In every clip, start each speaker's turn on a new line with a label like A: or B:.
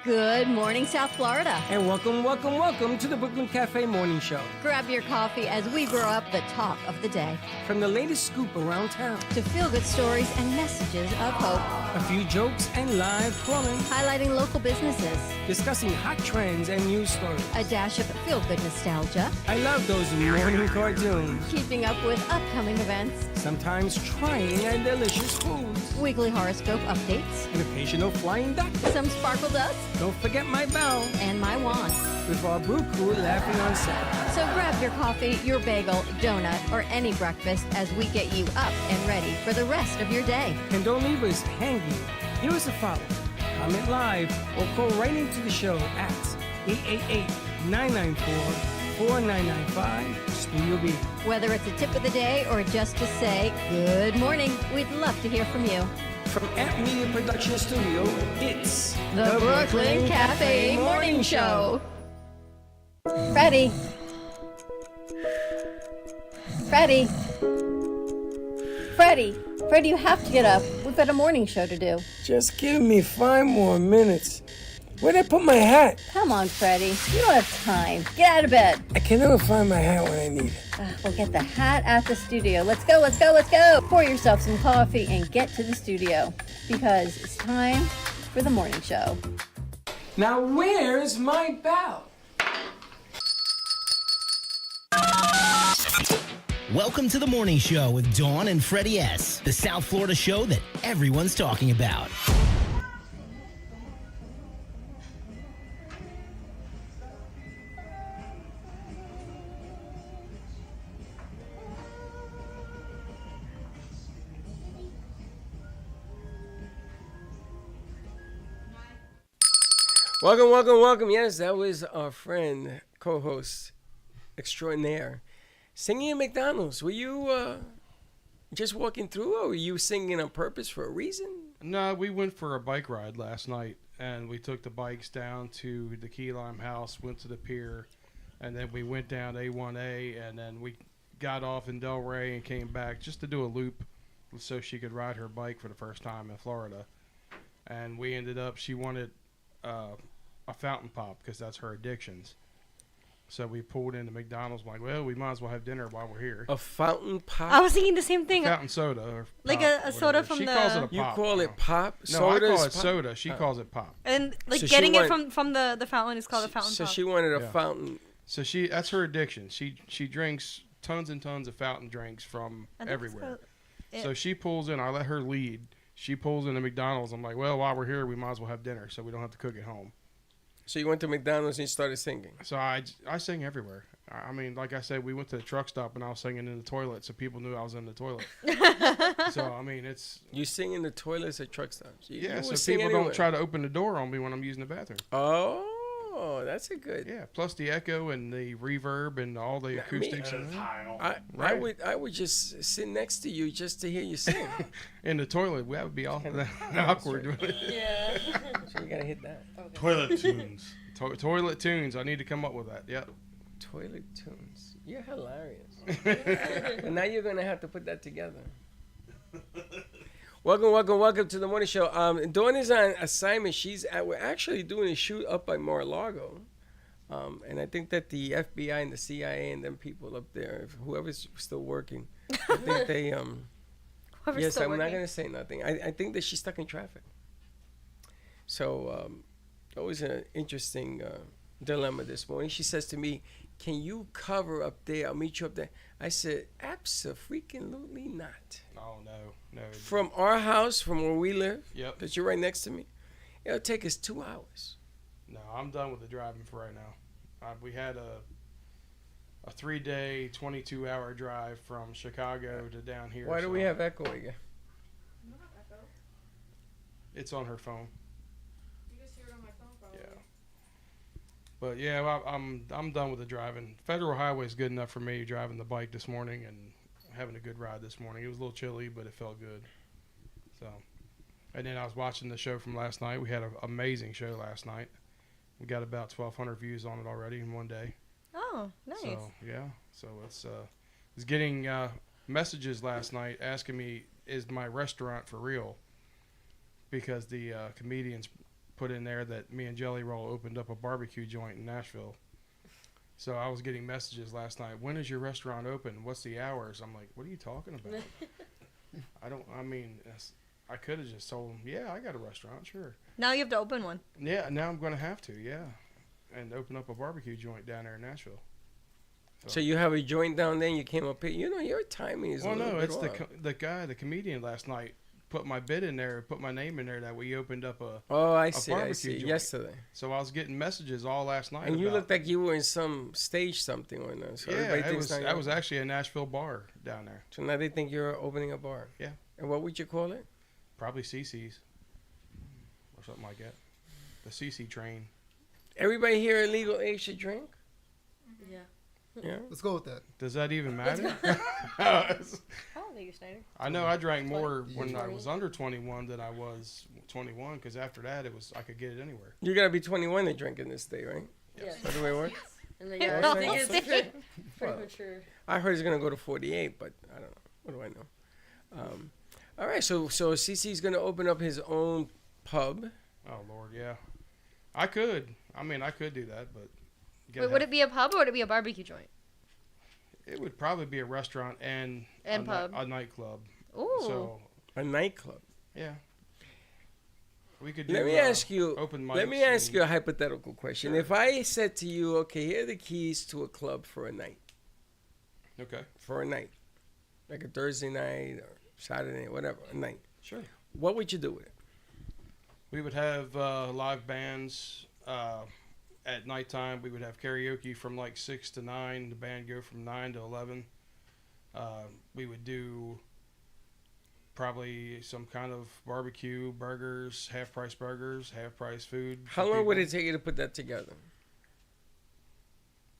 A: Good morning, South Florida.
B: And welcome to the Brooklyn Cafe Morning Show.
A: Grab your coffee as we brew up the talk of the day.
B: From the latest scoop around town
A: to feel-good stories and messages of hope.
B: A few jokes and live calling.
A: Highlighting local businesses.
B: Discussing hot trends and news stories.
A: A dash of feel-good nostalgia.
B: I love those morning cartoons.
A: Keeping up with upcoming events.
B: Sometimes trying and delicious foods.
A: Weekly horoscope updates.
B: An occasional flying duck.
A: Some sparkle dust.
B: Don't forget my bell.
A: And my wand.
B: With our brew crew laughing on set.
A: So grab your coffee, your bagel, donut, or any breakfast as we get you up and ready for the rest of your day.
B: And don't leave us hanging. Give us a follow. Comment live or call right into the show at 888-994-4995 Studio B.
A: Whether it's a tip of the day or just to say good morning, we'd love to hear from you.
B: From Amp Media Production Studio, it's
A: the Brooklyn Cafe Morning Show. Freddie, you have to get up. We've got a morning show to do.
B: Just give me 5 more minutes. Where'd I put my hat?
A: Come on, Freddie. You don't have time. Get out of bed.
B: I can never find my hat when I need it.
A: We'll get the hat at the studio. Let's go. Pour yourself some coffee and get to the studio because it's time for the morning show.
B: Now, where's my bell?
C: Welcome to the morning show with Dawn and Freddie S., the South Florida show that everyone's talking about.
B: Welcome. Yes, that was our friend, co-host extraordinaire, singing at McDonald's. Were you just walking through, or were you singing on purpose for a reason?
D: No, we went for a bike ride last night, and we took the bikes down to the Key Lime House, went to the pier, and then we went down A1A, and then we got off in Delray and came back just to do a loop so she could ride her bike for the first time in Florida. And we ended up, she wanted a fountain pop because that's her addictions. So we pulled into McDonald's. I'm like, well, we might as well have dinner while we're here.
B: A fountain pop?
E: I was thinking the same thing.
D: Fountain soda. Or
E: like
D: pop,
E: a soda from
D: she
E: the...
D: calls it a pop.
B: You call it pop?
D: No,
B: Soda
D: I call
B: is
D: it soda. She calls it pop.
E: And like
B: So
E: getting it
B: she
E: from the fountain is called a fountain
B: So
E: pop.
B: she wanted a fountain.
D: So that's her addiction. She drinks tons and tons of fountain drinks from everywhere. So she pulls in. I let her lead. She pulls into McDonald's. I'm like, well, while we're here, we might as well have dinner so we don't have to cook at home.
B: So you went to McDonald's and you started singing?
D: So I sing everywhere. I mean, like I said, we went to the truck stop and I was singing in the toilet, so people knew I was in the toilet. So, I mean, it's...
B: You sing in the toilets at truck stops?
D: Yeah, so people don't try to open the door on me when I'm using the bathroom.
B: Oh, that's a good...
D: Yeah, plus the echo and the reverb and all the acoustics.
B: I would just sit next to you just to hear you sing.
D: In the toilet, that would be all awkward.
E: Yeah.
B: So you got to hit that.
F: Okay. Toilet tunes.
D: Toilet tunes. I need to come up with that. Yep.
B: Toilet tunes. You're hilarious. And now you're going to have to put that together. Welcome to the morning show. Dawn is on assignment. We're actually doing a shoot up by Mar-a-Lago. And I think that the FBI and the CIA and them people up there, whoever's still working, I think they... yes, I'm not going to say nothing. I think that she's stuck in traffic. So always an interesting dilemma this morning. She says to me, can you cover up there? I'll meet you up there. I said, abso-freaking-lutely not.
D: Oh, no.
B: From our house, from where we live,
D: because
B: you're right next to me, it'll take us 2 hours.
D: No, I'm done with the driving for right now. We had a 3-day, 22-hour drive from Chicago to down here.
B: Why do we have echo again?
E: You don't have echo.
D: It's on her phone.
E: You just hear it on my phone, probably.
D: Yeah. But yeah, well, I'm done with the driving. Federal Highway is good enough for me driving the bike this morning and having a good ride this morning. It was a little chilly, but it felt good. So, and then I was watching the show from last night. We had an amazing show last night. We got about 1,200 views on it already in one day.
E: Oh, nice.
D: So yeah, so it's getting messages last night asking me, is my restaurant for real? Because the comedians put in there that me and Jelly Roll opened up a barbecue joint in Nashville. So I was getting messages last night. When is your restaurant open? What's the hours? I'm like, what are you talking about? I could have just told them, yeah, I got a restaurant, sure.
E: Now you have to open one.
D: Yeah, now I'm going to have to, yeah. And open up a barbecue joint down there in Nashville.
B: So you have a joint down there and you came up here. You know, your timing is
D: Well,
B: a little
D: no,
B: bit
D: it's
B: off.
D: the comedian last night put my bid in there, put my name in there that we opened up a
B: Oh, I
D: barbecue
B: see.
D: joint.
B: Yesterday.
D: So I was getting messages all last night.
B: And you
D: about,
B: looked like you were in some stage something or not. So
D: yeah,
B: everybody
D: it
B: thinks
D: was,
B: now
D: that
B: you're-
D: was actually a Nashville bar down there.
B: So now they think you're opening a bar.
D: Yeah.
B: And what would you call it?
D: Probably CC's or something like that. The CC train.
B: Everybody here legal age to drink?
E: Yeah.
B: Yeah.
F: Let's go with that.
D: Does that even matter?
E: How old are you, Snyder?
D: I know I drank more when I
E: 20.
D: was under 21 than I was 21 because after that I could get it anywhere.
B: You gotta be 21 to drink in this state, right?
E: Yeah.
B: That's the way it works?
E: And then
B: Yeah,
E: I
B: I
E: think
B: think
E: it's pretty
B: Well,
E: mature.
B: I heard it's gonna go to 48, but I don't know. What do I know? All right, so CC's gonna open up his own pub.
D: Oh Lord, yeah. I could do that, but
E: Wait, would it be a pub or would it be a barbecue joint?
D: It would probably be a restaurant and
E: pub.
D: a nightclub.
E: Ooh.
D: So
B: A nightclub.
D: yeah, we could do.
B: Let me ask you.
D: open mics.
B: Let me ask
D: and-
B: you a hypothetical question.
D: Sure.
B: If I said to you, okay, here are the keys to a club for a night,
D: Okay,
B: like a Thursday night or Saturday, whatever, a night.
D: sure.
B: What would you do with it?
D: We would have live bands at nighttime. We would have karaoke from like 6 to 9. The band go from 9 to 11. We would do probably some kind of barbecue, burgers, half-price food. for
B: How long would
D: people.
B: it take you to put that together?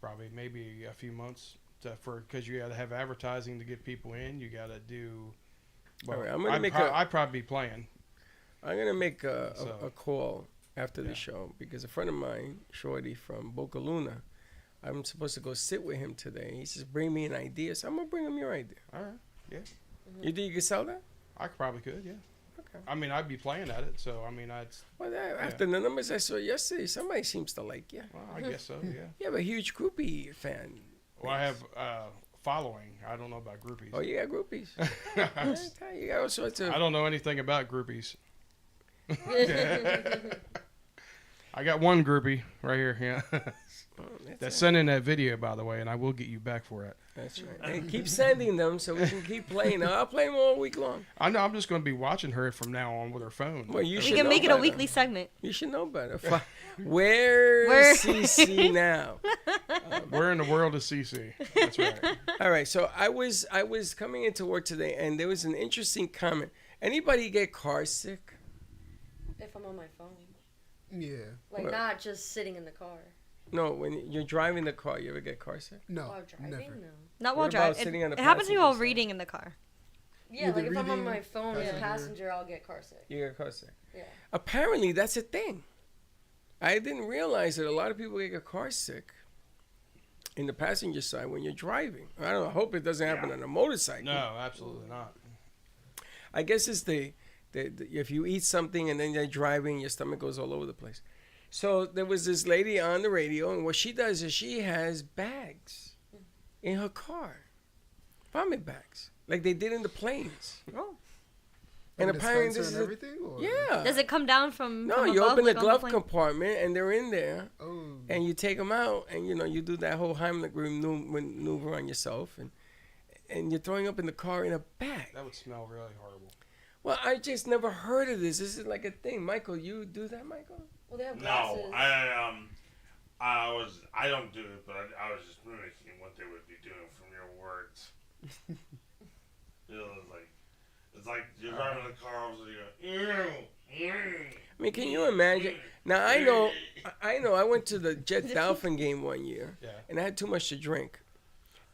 D: Probably maybe a few months because you got to have advertising to get people in. You got to do. Well,
B: All right, I'm gonna make a-
D: I'd probably be playing.
B: I'm gonna make a
D: So-
B: call after the
D: Yeah.
B: show because a friend of mine, Shorty from Boca Luna, I'm supposed to go sit with him today. He says, "Bring me an idea." So I'm gonna bring him your idea.
D: All right,
B: You think you could sell that?
D: I probably could. Yeah.
B: Okay.
D: I mean, I'd be playing at it, so I mean,
B: Well, after the numbers I saw yesterday, somebody seems to like you.
D: Well, I guess so. Yeah.
B: You have a huge groupie fan.
D: Well, I have following. I don't know about groupies.
B: Oh, you got groupies. You got all sorts of.
D: I don't know anything about groupies. I got one groupie right here. Yeah.
B: Oh,
D: That's sending that video, by the way, and I will get you back for it.
B: That's right. And keep sending them so we can keep playing. I'll play them all week long.
D: I know. I'm just going to be watching her from now on with her phone.
B: Well, you
E: We
B: should
E: can
B: know
E: make it a
B: better.
E: weekly segment.
B: You should know better. Where's CC now?
D: We're in the world of CC. That's right.
B: All right. So I was coming into work today, and there was an interesting comment. Anybody get car sick?
G: If I'm on my phone.
F: Yeah.
G: Like,
B: Well-
G: not just sitting in the car.
B: No, when you're driving the car, you ever get car sick?
F: No.
G: While driving?
F: Never.
G: No.
E: Not
B: What
E: while
B: about
E: driving.
B: sitting on the
E: It happens to me while
B: passenger side?
E: reading in the car.
G: Yeah,
F: Either
G: like if I'm on
F: reading,
G: my phone as a
F: passenger.
G: passenger, I'll get car sick.
B: You get car sick.
G: Yeah.
B: Apparently, that's a thing. I didn't realize that a lot of people get car sick in the passenger side when you're driving. I don't know, I hope it doesn't happen on a motorcycle.
D: No, absolutely not.
B: I guess it's the if you eat something and then you're driving, your stomach goes all over the place. So there was this lady on the radio, and what she does is she has bags in her car, vomit bags, like they did in the planes.
E: Oh.
B: And
F: Like a
B: apparently
F: dispenser
B: this is
F: and
B: a-
F: everything. Or?
B: Yeah.
E: Does it come down from
B: No,
E: from
B: you
E: above,
B: open the
E: like on
B: glove
E: plane?
B: compartment, and they're in there,
F: Oh.
B: and you take them out, and you do that whole Heimlich maneuver on yourself, and you're throwing up in the car in a bag.
D: That would smell really horrible.
B: Well, I just never heard of this. This is like a thing. Michael, you do that, Michael?
G: Well, they have glasses.
H: No, I don't do it, but I was just mimicking what they would be doing from your words. It's like you're driving the car, so you go, ew.
B: I mean, can you imagine? Now, I know. I went to the Jet Dolphin game one year,
D: Yeah.
B: and I had too much to drink.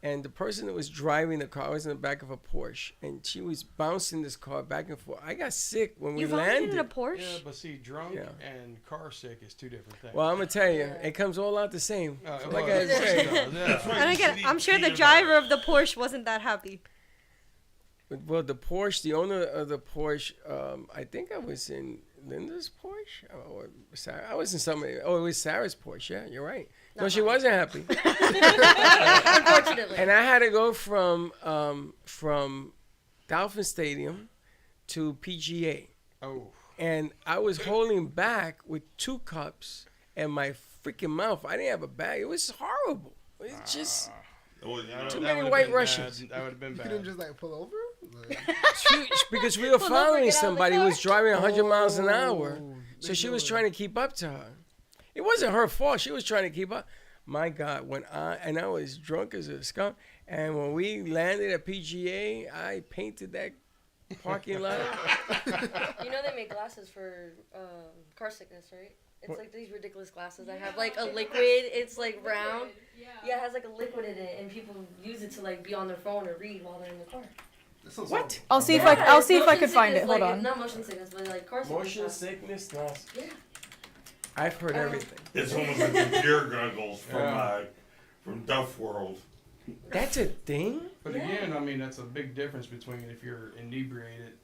B: And the person that was driving the car was in the back of a Porsche, and she was bouncing this car back and forth. I got sick when
E: You
B: we
E: vomited
B: landed.
E: in a Porsche?
D: Yeah, but see, drunk
B: Yeah.
D: and car sick is two different things.
B: Well, I'm gonna tell you, it comes all out the same.
D: It
B: Like
D: was.
B: I said.
D: Yeah.
E: And again, I'm sure the driver of the Porsche wasn't that happy.
B: Well, the Porsche, the owner of the Porsche, I think I was in Linda's Porsche? Or Sarah? I was in somebody. Oh, it was Sarah's Porsche. Yeah, you're right. No,
G: Not
B: she
G: mine.
B: wasn't happy.
G: Unfortunately.
B: And I had to go from Dolphin Stadium to PGA.
D: Oh.
B: And I was holding back with 2 cups and my freaking mouth. I didn't have a bag. It was horrible. It's just too many white Russians.
D: That would have been
F: You
D: bad.
F: couldn't just like pull over? Like,
B: Because we were
G: Pull over,
B: following
G: get out of the
B: somebody who was
G: car.
B: driving 100 miles an hour.
F: oh,
B: So
F: they
B: she
F: know
B: was
F: it.
B: trying to keep up to her. It wasn't her fault. She was trying to keep up. My God, I was drunk as a skunk. And when we landed at PGA, I painted that parking lot.
G: You know they make glasses for car sickness, right? It's like these ridiculous glasses that have like a liquid. It's like round. Yeah, it has like a liquid in it, and people use it to like be on their phone or read while they're in the car.
F: That sounds
B: What?
F: horrible.
I: I'll see if
G: Yeah,
I: I'll
G: it's
I: see if I
G: motion
I: can find it.
G: sickness,
I: Hold
G: like,
I: on.
G: Not motion sickness, but like car sickness.
B: Motion
G: stuff.
B: sickness, no.
G: Yeah.
B: I've heard everything.
H: It's almost like the beer goggles from Duff World.
B: That's a thing?
D: But again, I mean, that's a big difference between if you're inebriated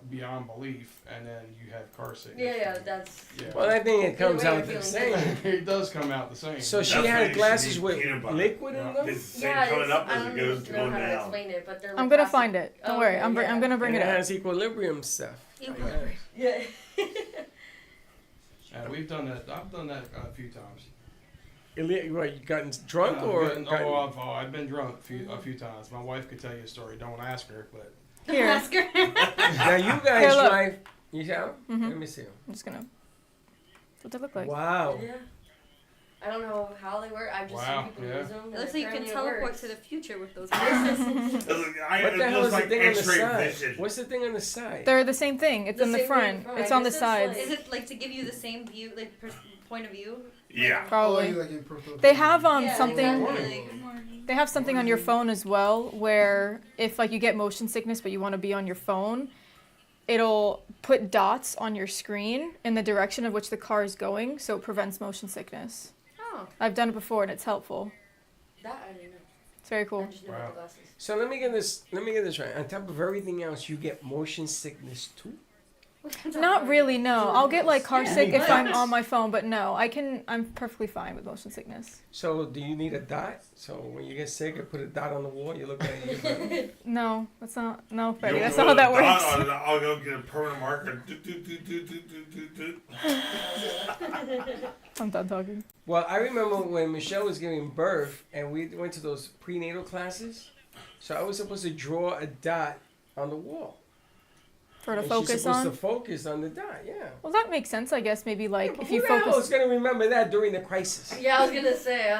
D: beyond belief and then you have car sickness.
G: Yeah, that's.
D: Yeah.
B: Well, I think it comes
G: Either way,
B: out
G: you're
B: the
G: feeling
B: same.
D: It does come out the same.
B: So she
H: That's why
B: had
H: you
B: glasses
H: should
B: with
H: eat peanut butter.
B: liquid in them?
H: It's the same
G: Yeah,
H: coming
G: it's,
H: up
G: I
H: as
G: don't
H: it goes
G: know
H: going
G: how to
H: down.
G: explain it, but they're.
I: I'm
G: like
I: gonna
G: plastic.
I: find it. Don't worry. I'm gonna bring
B: And
I: it
B: it
I: up.
B: has equilibrium stuff.
G: Yeah.
D: We've done that. I've done that a few times.
B: What, you gotten drunk or?
D: I've been drunk a few times. My wife could tell you a story. Don't ask her, but
I: Here, I'm
B: Now you guys
I: Here, look.
B: drive. You see? Let me see 'em.
I: just gonna. What they look like?
B: Wow.
G: Yeah. I don't know how they work. I've just
D: Wow,
G: seen people
D: yeah.
G: use them.
E: It looks like you can
G: Apparently it
E: teleport
G: works.
E: to the future with those glasses.
B: What the hell is the
H: like
B: thing on the
H: X-ray
B: side?
H: vision.
B: What's the thing on the side?
I: They're the same thing. It's
G: The
I: in the
G: same thing in
I: front.
G: front.
I: It's
G: I
I: on the
G: guess it's
I: sides.
G: like-
E: Is it like to give you the same view, like point of view?
H: Yeah.
I: Probably.
F: Oh, like in peripheral
I: They
F: vision.
I: have
G: Yeah,
I: something.
G: exactly.
I: They have something on your phone as well, where if like you get motion sickness but you want to be on your phone, it'll put dots on your screen in the direction of which the car is going, so it prevents motion sickness.
G: Oh,
I: I've done it before and it's helpful.
G: that I didn't know.
I: It's very
G: I
I: cool.
G: just knew about the glasses.
B: So let me get this right. On top of everything else, you get motion sickness too.
I: Not really, no. I'll get like car
G: Yeah,
I: sick if
G: but-
I: I'm on my phone, but no, I'm perfectly fine with motion sickness.
B: So do you need a dot? So when you get sick, I put a dot on the wall. You look at it.
I: No, that's not. No,
H: You
I: Freddie,
H: don't
I: that's
H: put
I: not how that
H: a dot
I: works.
H: on it, I'll go get a permanent marker. Do, do, do, do, do, do, do, do.
I: I'm done talking.
B: Well, I remember when Michelle was giving birth, and we went to those prenatal classes. So I was supposed to draw a dot on the wall.
I: For to
B: And
I: focus
B: she's supposed
I: on.
B: to focus on the dot. Yeah.
I: Well, that makes sense, I guess. Maybe like
B: But
I: if you
B: who the hell is
I: focus.
B: gonna remember that during the crisis?
G: Yeah, I was gonna say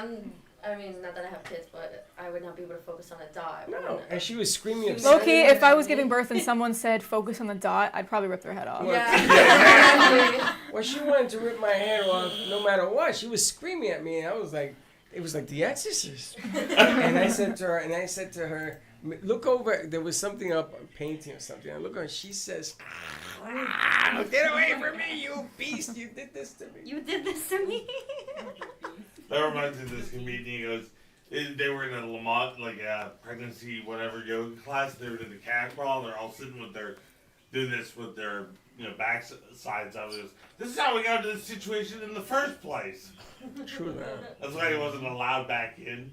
G: I mean, not that I have kids, but I would not be able to focus on a dot.
B: No. And she was screaming.
G: She
I: Low
G: was-
I: key, if I was giving birth and someone said focus on the dot, I'd probably rip their head off.
G: Yeah. Exactly.
B: Well, she wanted to rip my head off no matter what. She was screaming at me, and I was like, it was like The Exorcist. And I said to her, look over. There was something up, a painting or something. I look over, and she says, get away from me, you beast! You did this to me.
E: You did this to me.
H: That reminds me of this comedian. He goes, they were in a Lamont, like a pregnancy, whatever, yoga class. They were in the cat ball. They're all sitting with their, doing this with their, back sides up. This is how we got into this situation in the first place.
B: True that.
H: That's why he wasn't allowed back in.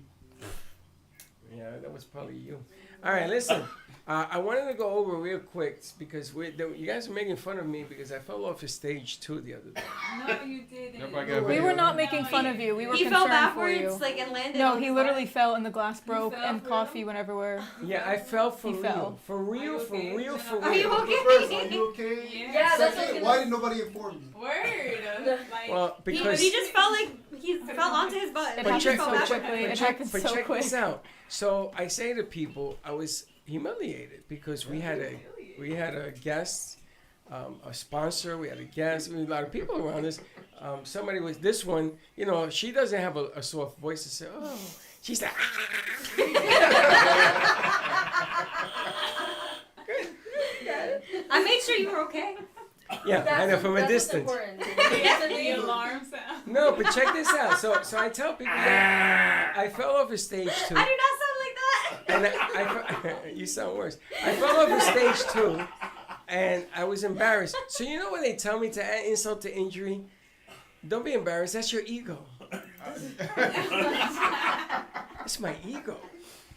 B: Yeah, that was probably you. All right, listen. I wanted to go over real quick because you guys are making fun of me because I fell off of stage 2 the other day.
J: No, you didn't.
D: Nobody got a
I: We
D: video
I: were
D: of
I: not
D: it?
I: making fun of you. We were
E: He fell
I: concerned for you.
E: backwards, like and landed.
I: No,
E: on
I: he
E: his
I: literally
E: butt.
I: fell and the glass broke
J: fell
I: and
J: for
I: coffee
J: real?
I: went everywhere.
B: Yeah, I fell for
I: He
B: real.
I: fell.
B: For real,
J: you
B: for
J: okay?
B: real, for real.
E: Are you okay?
F: First, are you okay?
J: Yeah.
G: Yeah, that's what I was
F: Second,
G: gonna
F: why
G: say.
F: did nobody inform me?
J: Word. Like,
B: Well,
E: He
B: because
E: just felt like he fell onto his butt.
I: It
B: But
I: happened
B: check,
I: so
B: but check,
I: quickly.
B: but
I: It
B: check,
I: happened
B: but
I: so
B: check
I: quick.
B: this out. So I say to people, I was humiliated because we had a guest, a sponsor. We had a guest. We had a lot of people around us. Somebody was this one. She doesn't have a soft voice to say. Oh, she's like.
E: I made sure you were okay.
B: Yeah, I know from a
G: That's what's
B: distance.
G: important.
J: the alarm sound.
B: No, but check this out. So I tell people that I fell off of stage 2.
E: I do not sound like that.
B: And you sound worse. I fell off of stage 2, And I was embarrassed. So you know when they tell me to add insult to injury? Don't be embarrassed. That's your ego. It's my ego.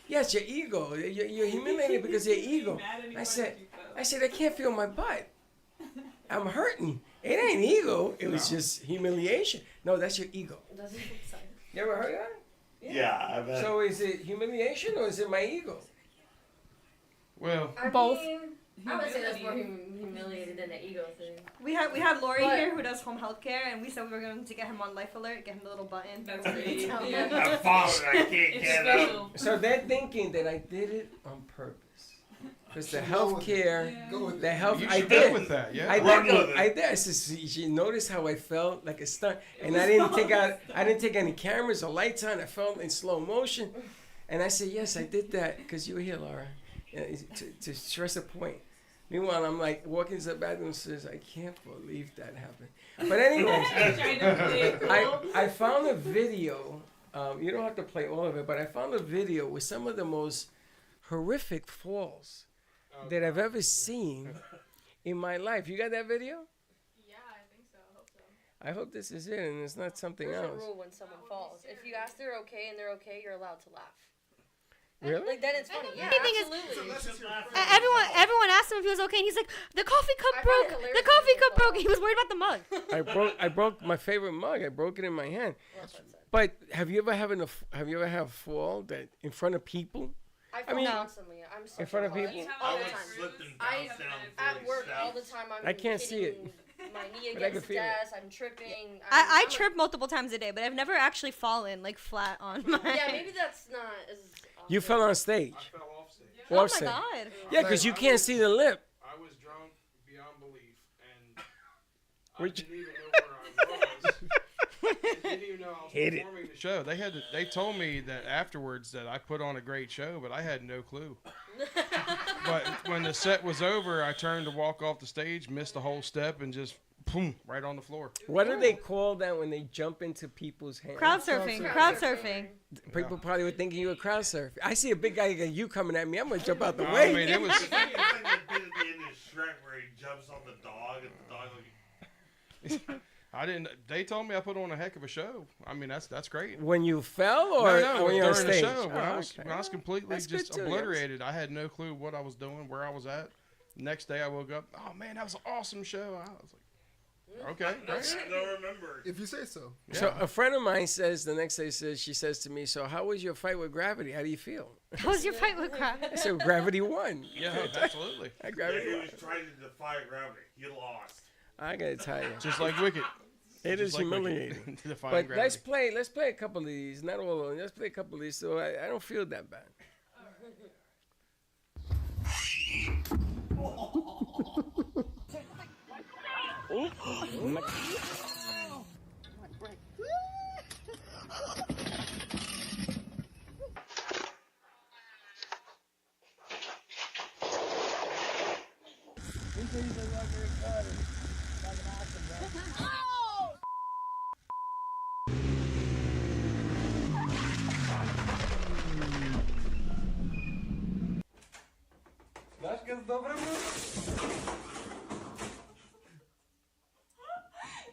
B: Yes, your ego. You're humiliated because of your ego. I said, I can't feel my butt. I'm hurting. It ain't ego. It was just humiliation. No, that's your ego. You ever heard that?
H: Yeah, I bet.
B: So is it humiliation or is it my ego?
D: Well,
I: Both.
G: I would say that's more humiliated than the ego thing.
E: We had Lori here who does home health care, and we said we were going to get him on Life Alert, get him the little button.
J: That's great.
H: I'm falling. I can't get out.
B: So they're thinking that I did it on purpose. Because the healthcare, the health,
D: you
B: I
D: should
B: did.
D: go with that, yeah.
B: I
H: Run
B: did.
H: with it.
B: I did. I said, you notice how I felt like a stunt, and I didn't take any cameras or lights on. I felt in slow motion, and I said, yes, I did that because you were here, Laura, to stress a point. Meanwhile, I'm like walking to the bathroom and says, I can't believe that happened. But anyway, I found a video. You don't have to play all of it, but I found a video with some of the most horrific falls that I've ever seen in my life. You got that video?
I: Yeah, I think so. I hope so.
B: I hope this is it and it's not something
G: There's
B: else.
G: a rule when someone falls. If you ask they're okay and they're okay, you're allowed to laugh.
B: Really?
G: Like then it's funny. Yeah,
E: The thing is,
G: absolutely.
E: everyone asked him if he was okay, and he's like, the coffee cup
G: I find
E: broke.
G: it hilarious
E: The coffee
G: when
E: cup
G: people
E: broke. He was worried about the mug.
B: I broke my favorite mug. I broke it in my hand.
G: Well, that's sad.
B: But have you ever have a fall that in front of people?
G: I fall
B: mean,
G: constantly. I'm so
B: in front of
G: terrified.
B: people?
G: All
H: I
G: the
H: would
G: time.
H: slip and
G: I
H: bounce down
G: at work
H: 40
G: all the
H: steps.
G: time. I'm
B: I can't see it.
G: hitting my knee
B: But I can
G: against the
B: feel it.
G: desk. I'm tripping.
E: I
G: I'm a-
E: trip multiple times a day, but I've never actually fallen like flat on my.
G: Yeah, maybe that's not as.
B: You
G: often.
B: fell on stage.
D: I fell off stage.
E: Oh my
B: Off stage.
E: god.
B: Yeah, because you can't see the lip.
D: I was drunk beyond belief, and I
B: Where'd
D: didn't even know where I was. I didn't even know I was
B: Hit it.
D: performing the show. They told me that afterwards that I put on a great show, but I had no clue. But when the set was over, I turned to walk off the stage, missed the whole step, and just boom, right on the floor.
B: What do they call that when they jump into people's hands?
E: Crowd surfing. Crowd surfing.
B: People probably were thinking you were crowd surfing. I see a big guy like you coming at me. I'm gonna jump out the
D: I
B: way.
D: mean, it was.
H: It's like the thing they did at the end of Shrek where he jumps on the dog and the dog like.
D: I didn't. They told me I put on a heck of a show. I mean, that's great.
B: When you fell or
D: No,
B: when you on
D: during the
B: stage?
D: show, when,
B: Oh,
D: I was,
B: okay.
D: when I was completely
B: That's good
D: just
B: too, yes.
D: obliterated. I had no clue what I was doing, where I was at. Next day, I woke up. Oh man, that was an awesome show. I was like, okay, great.
H: I don't remember.
F: If you say so.
B: So a friend of mine says the next day she says to me, so how was your fight with gravity? How do you feel?
E: How was your fight with crowd?
B: I said gravity won.
D: Yeah, absolutely.
B: I
H: Yeah,
B: gravity
H: he
B: won.
H: was trying to defy gravity. He lost.
B: I gotta tell you,
D: Just like Wicked.
B: it is
D: Just like Wicked.
B: humiliating.
D: Defying
B: But
D: gravity.
B: let's play a couple of these. Not all of them. Let's play a couple of these. So I don't feel that bad.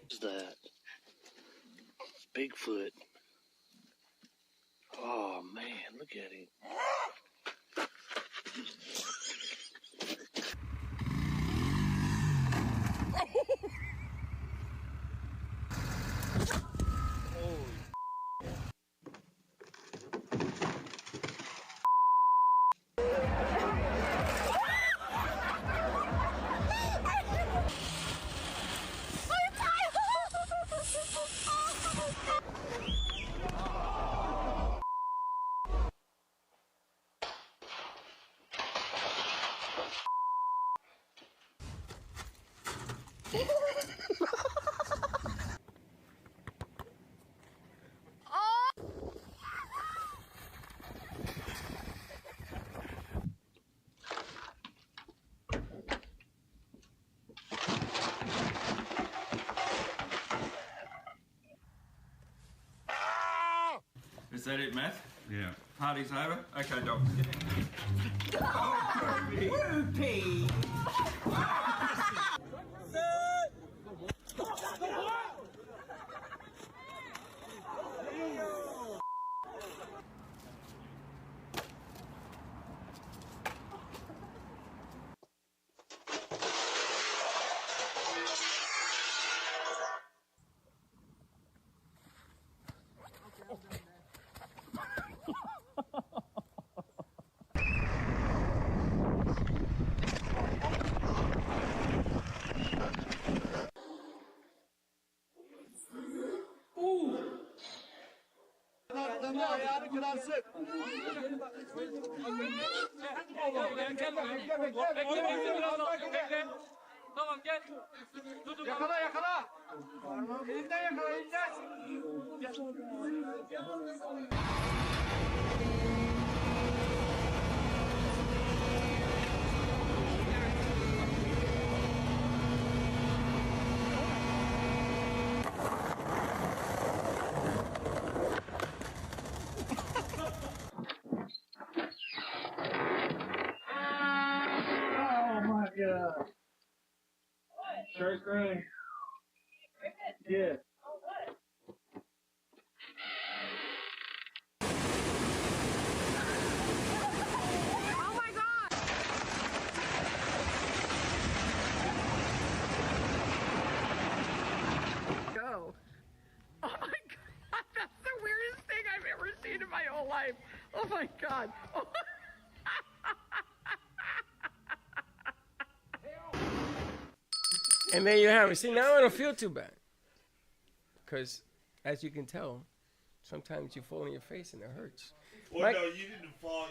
K: What's that? Bigfoot. Oh man, look at him.
L: Is that it, Matt? Yeah. Party's over? Okay, Doc. Whoopee!
M: Oh my God. Sure great. Yeah.
N: Oh my God! Go. Oh my God, that's the weirdest thing I've ever seen in my whole life. Oh my God. Oh.
B: And there you have it. See, now I don't feel too bad. Because, as you can tell, sometimes you fall on your face and it hurts.
H: Well, no, you didn't fall.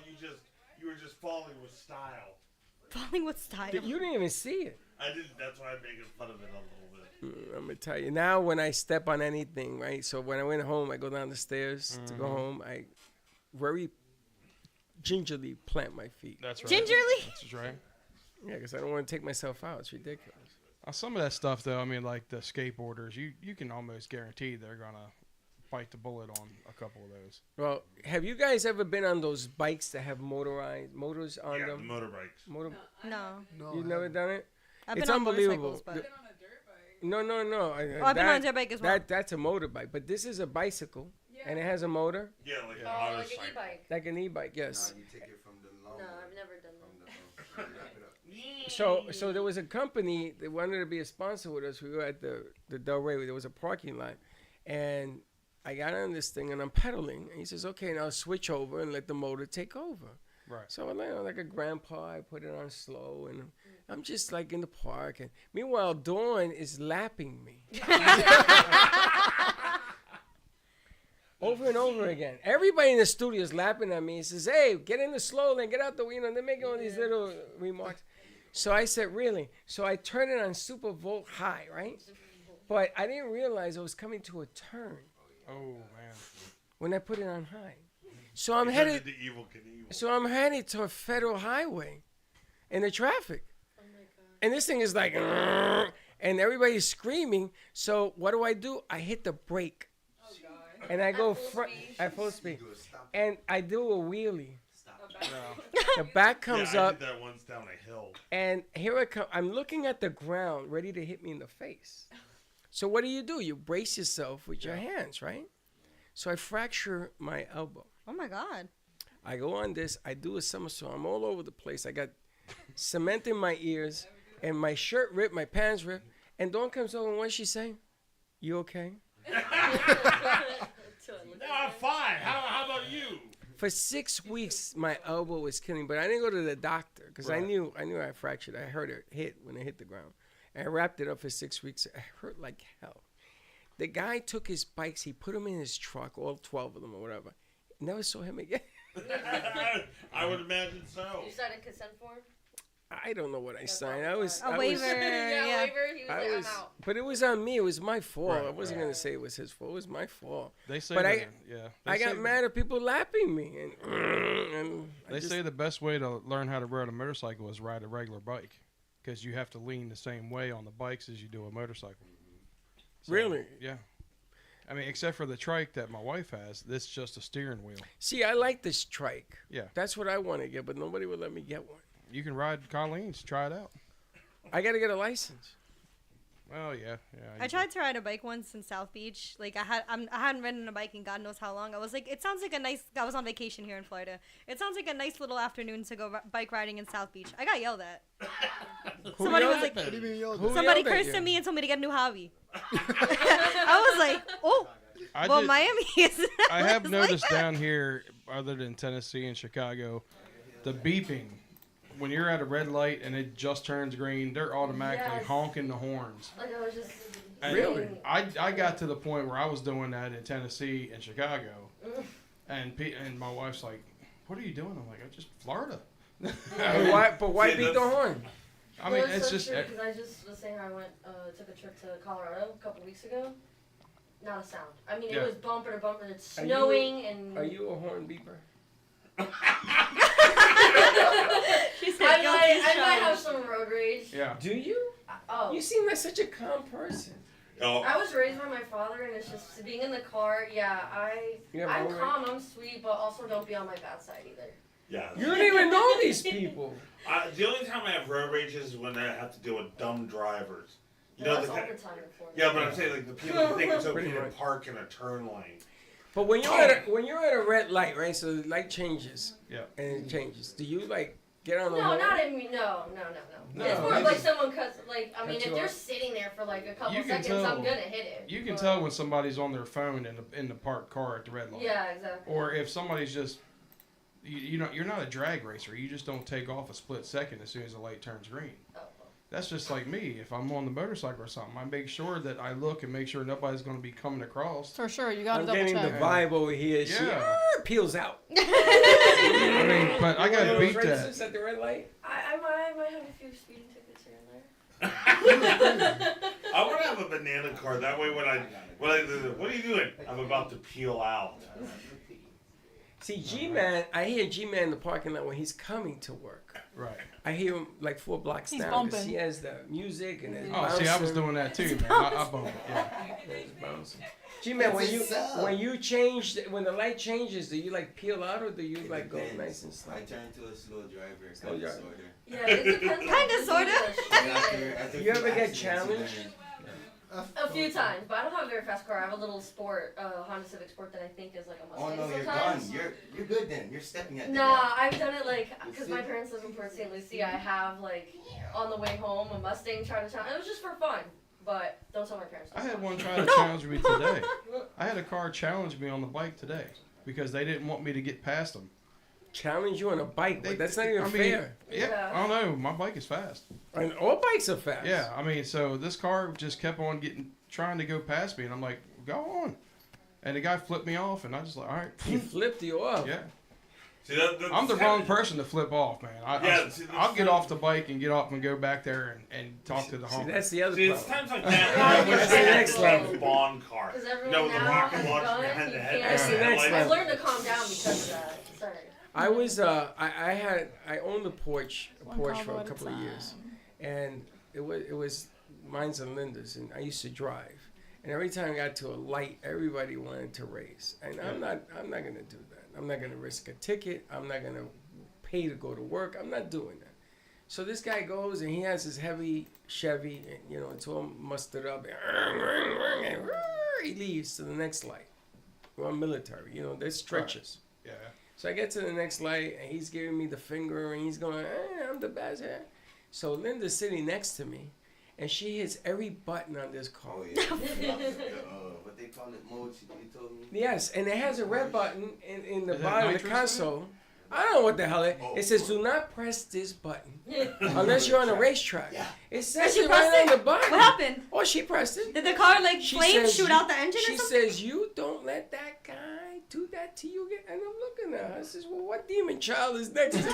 H: You were just falling with style.
E: Falling with style.
B: You didn't even see it.
H: I didn't. That's why I'm making fun of it a little bit.
B: I'm going to tell you. Now when I step on anything, right? So when I went home, I go down the stairs to go home. I very gingerly plant my feet.
D: That's right.
E: Gingerly?
D: That's right.
B: Yeah, because I don't want to take myself out. It's ridiculous.
D: Some of that stuff, though, I mean, like the skateboarders, you can almost guarantee they're going to bite the bullet on a couple of those.
B: Well, have you guys ever been on those bikes that have motors on
H: Yeah,
B: them?
H: the motorbikes.
E: No.
B: You've never done it?
E: I've
B: It's
E: been on
B: unbelievable.
E: motorcycles, but...
B: No.
E: I've been on a dirt bike as well.
B: That's a motorbike, but this is a bicycle, and it has a motor.
H: Yeah, like
G: Oh,
H: a
G: like
H: motorcycle.
G: an e-bike.
B: Like an e-bike, yes.
F: You take it from the long
G: No, I've never done that.
B: So there was a company that wanted to be a sponsor with us. We were at the Del Rey. There was a parking lot, and I got on this thing and I'm pedaling. And he says, "Okay, now switch over and let the motor take over."
D: Right.
B: So I'm like a grandpa. I put it on slow, and I'm just like in the park. And meanwhile, Dawn is lapping me. Over and over again. Everybody in the studio is laughing at me. He says, "Hey, get in the slow lane, get out the window." They're making all these little remarks. So I said, "Really?" So I turned it on super volt high, right? But I didn't realize I was coming to a turn.
D: Oh man.
B: When I put it on high. So I'm
H: You
B: headed
H: turned into Evel Knievel.
B: So I'm headed to a federal highway in the traffic.
G: Oh my God.
B: And this thing is like, and everybody's screaming. So what do? I hit the brake. And I go at full speed. And I do a wheelie. The back comes
H: I
B: up.
H: did that once down a hill.
B: And here I come. I'm looking at the ground, ready to hit me in the face. So what do? You brace yourself with your hands, right? So I fracture my elbow.
E: Oh my God.
B: I go on this. I do a somersault. I'm all over the place. I got cement in my ears, and my shirt ripped, my pants ripped. And Dawn comes over, and what she say? "You okay?"
H: No, I'm fine. How about you?
B: For 6 weeks, my elbow was killing me, but I didn't go to the doctor because I knew I fractured. I heard it hit when it hit the ground. And I wrapped it up for 6 weeks. It hurt like hell. The guy took his bikes. He put them in his truck, all 12 of them or whatever. Never saw him again.
H: I would imagine so.
G: You signed a consent form?
B: I don't know what I signed. I was
E: A waiver.
G: Yeah, waiver. He was like, I'm out.
B: But it was on me. It was my fault.
D: Right,
B: I wasn't gonna say it was his fault. It was my fault.
D: They say
B: But
D: that,
B: I got mad at people lapping me, and
D: They say the best way to learn how to ride a motorcycle is ride a regular bike, because you have to lean the same way on the bikes as you do a motorcycle. So,
B: Really?
D: Yeah. I mean, except for the trike that my wife has, this is just a steering wheel.
B: See, I like this trike.
D: Yeah.
B: That's what I want to get, but nobody would let me get one.
D: You can ride Colleen's. Try it out.
B: I got to get a license.
D: Well, yeah.
E: I tried to ride a bike once in South Beach. Like I hadn't ridden a bike in God knows how long. I was like, it sounds like a nice. I was on vacation here in Florida. It sounds like a nice little afternoon to go bike riding in South Beach. I got yelled at. Somebody was like, somebody cursed at me and told me to get a new hobby. I was like, oh. Miami is.
D: I have noticed down here, other than Tennessee and Chicago, the beeping. When you're at a red light and it just turns green, they're automatically honking the horns.
G: Like I was just.
B: Really?
D: I got to the point where I was doing that in Tennessee and Chicago, And my wife's like, "What are you doing?" I'm like, "I'm just Florida."
B: But why beat the horn?
D: I mean,
G: Well,
D: it's
G: so
D: just.
G: true, because I just was saying I took a trip to Colorado a couple weeks ago. Not a sound. I mean,
D: Yeah.
G: it was bumper to bumper. It's snowing and.
B: Are you a horn beeper?
G: She said, I might have some road rage.
D: Yeah.
B: Do you?
G: Oh.
B: You seem like such a calm person.
H: Oh.
G: I was raised by my father, and it's just being in the car. Yeah, I'm calm, I'm sweet, but also don't be on my bad side either.
H: Yeah.
B: You don't even know these people.
H: The only time I have road rage is when I have to deal with dumb drivers. You
G: Well,
H: know,
G: that's
H: the
G: all the time in Florida.
H: Yeah, but I'm saying like the people who think it's okay
B: Pretty
H: to
B: much.
H: park in a turn lane.
B: But when you're at a red light, right? So the light changes.
D: Yeah.
B: And it changes. Do you like get on the
G: No,
B: horn?
G: not in me. No.
B: No,
G: It's more
B: you
G: of like
B: just-
G: someone cuts. Like, I mean,
B: Cut
G: if
B: you
G: they're
B: off.
G: sitting there for like a couple
D: You can
G: seconds,
D: tell.
G: I'm gonna hit it.
D: You can
G: but-
D: tell when somebody's on their phone in the parked car at the red light.
G: Yeah, exactly.
D: Or if somebody's just, you know, you're not a drag racer. You just don't take off a split second as soon as the light turns green.
G: Oh.
D: That's just like me. If I'm on the motorcycle or something, I make sure that I look and make sure nobody's going to be coming across.
I: For sure, you gotta
B: I'm
I: double
B: getting
I: check.
B: the vibe over here. She
D: Yeah.
B: peels out.
D: I mean, but I got to beat that.
B: At the red light.
G: I might have a few speeding tickets here and there.
H: I want to have a banana car. That way, what are you doing? I'm about to peel out.
B: See, G-Man, I hear G-Man in the parking lot when he's coming to work.
D: Right.
B: I hear him like 4 blocks
I: He's
B: down because
I: bumping.
B: he has the music and his
D: Oh, see, I was doing that too, man. I bump it. Yeah.
B: G-Man, when you change, when the light changes, do you like peel out or do you like go nice and slow?
O: I turn to a slow driver.
B: Slow
O: Kind of
B: driver.
O: sorta.
G: Yeah, it depends. Kinda, sorta.
O: After
B: You ever
O: few
B: get
O: accidents,
B: challenged?
G: A few times, but I don't have a very fast car. I have a little sport, Honda Civic Sport that I think is like a
O: Oh
G: Mustang
O: no, you're
G: sometimes.
O: done. You're good then. You're stepping at the
G: Nah,
O: gas.
G: I've done it like, because my parents live in Port St. Lucie, I have like, on the way home, a Mustang trying to challenge. It was just for fun, but don't tell my parents.
D: I had one try to challenge me today. I had a car challenge me on the bike today because they didn't want me to get past them.
B: Challenge you on a bike, but that's not even fair.
D: Yeah, I don't know. My bike is fast.
B: And all bikes are fast.
D: Yeah, I mean, so this car just kept on trying to go past me, and I'm like, go on. And the guy flipped me off, and I just like, all right.
B: He flipped you off.
D: Yeah.
H: See,
D: I'm the wrong person to flip off, man. I'll get
H: that's-
D: off the bike and get off and go back there and talk to the honker.
B: That's the other
H: See, it's
B: problem.
H: times like that.
B: That's the next level.
H: Spawn car.
G: Because everyone
H: No, the
G: now
H: rocket
G: has a
H: launcher
G: gun,
H: behind
G: you
H: the
G: can't.
H: head.
B: That's the next
G: I've
B: level.
G: learned to calm down because of that. Sorry.
B: I was I owned a Porsche
I: One
B: for
I: combo
B: a
I: at a
B: couple of years,
I: time.
B: and it was mine's and Linda's, and I used to drive, and every time I got to a light, everybody wanted to race, and I'm not gonna do that. I'm not gonna risk a ticket. I'm not gonna pay to go to work. I'm not doing that. So this guy goes and he has his heavy Chevy, and, you know, it's all mustered up. And he leaves to the next light. We're on military, you know, there's stretches.
D: Yeah.
B: So I get to the next light, and he's giving me the finger, and he's going, I'm the best here. So Linda's sitting next to me, and she hits every button on this car.
O: Oh yeah. What they call it, modes? You told me.
B: Yes, and it has a red button in the
D: Is that
B: bottom of the
D: nitrous
B: console. I don't know what the hell it is.
O: Oh,
B: It says, do not press this button unless you're on a racetrack.
O: Yeah.
B: It says
E: she
B: it
E: pressed
B: right
E: it?
B: on the button.
E: What happened?
B: Oh, she pressed it.
E: Did the car like
B: She
E: flames
B: says
E: shoot
B: you-
E: out the engine or
B: She
E: something?
B: says, you don't let that guy do that to you again. And I'm looking at her. I says, well, what demon child is next to me?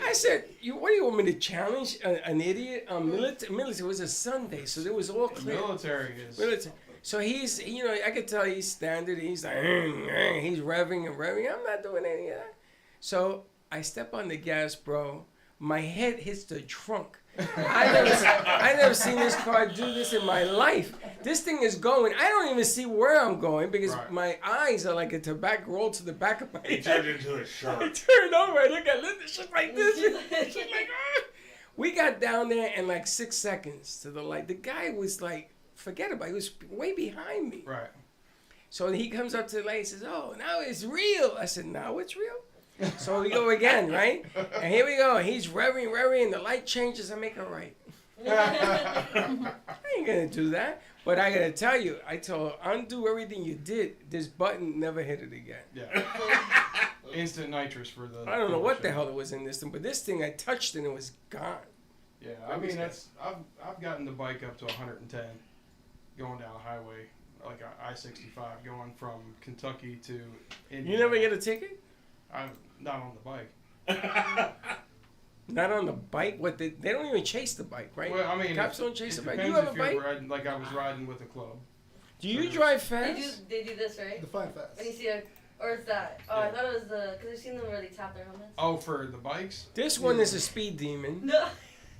B: I said, what do you want me to challenge an idiot? Military. It was a Sunday, so there was all clear.
D: Military is.
B: Military. So he's, you know, I could tell he's standing. He's like, he's revving and revving. I'm not doing any of that. So I step on the gas, bro. My head hits the trunk. I never seen this car do this in my life. This thing is going. I don't even see where I'm going because my eyes are like a tobacco roll to the back of my head.
H: It turned into a shark.
B: I turn over. I look at Linda. She's like this. She's like, ah. We got down there in like 6 seconds to the light. The guy was like, forget about it. He was way behind me.
D: Right.
B: So he comes up to the light and says, oh, now it's real. I said, now it's real? So we go again, right? And here we go. He's revving, and the light changes. I make a right. I ain't going to do that. But I got to tell you, I told her, undo everything you did. This button never hit it again.
D: Yeah. Instant nitrous for the.
B: I don't know what the hell it was in this thing, but this thing, I touched it and it was gone.
D: Yeah, I mean I've gotten the bike up to 110 going down the highway. like I-65 going from Kentucky to Indiana.
B: You never get a ticket?
D: I'm not on the bike.
B: Not on the bike? What? They don't even chase the bike, right?
D: Well, I mean,
B: cops don't chase the bike.
D: depends
B: You have a
D: if you're
B: bike?
D: riding, like I was riding with a club.
B: Do you drive fast?
G: They do this, right?
F: Define fast.
G: When you see a, or is that? Oh, I thought it was because I've seen them really tap their helmets.
D: Oh, for the bikes?
B: This one is a speed demon.
G: No.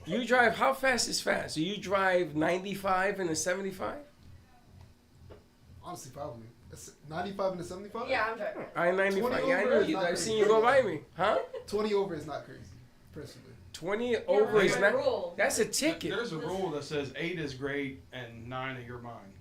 B: You drive, how fast is fast? Do you drive 95 and a 75?
F: Honestly, probably. 95 and a 75?
G: Yeah, I'm driving.
B: I 95.
F: 20
B: Yeah, I
F: over
B: know
F: is
B: you.
F: not
B: I've
F: crazy.
B: seen you go by me. Huh?
F: 20 over is not crazy, personally.
B: 20 over is not.
G: Rule.
B: That's a ticket.
D: There's a rule that says 8 is great and 9 of your mind.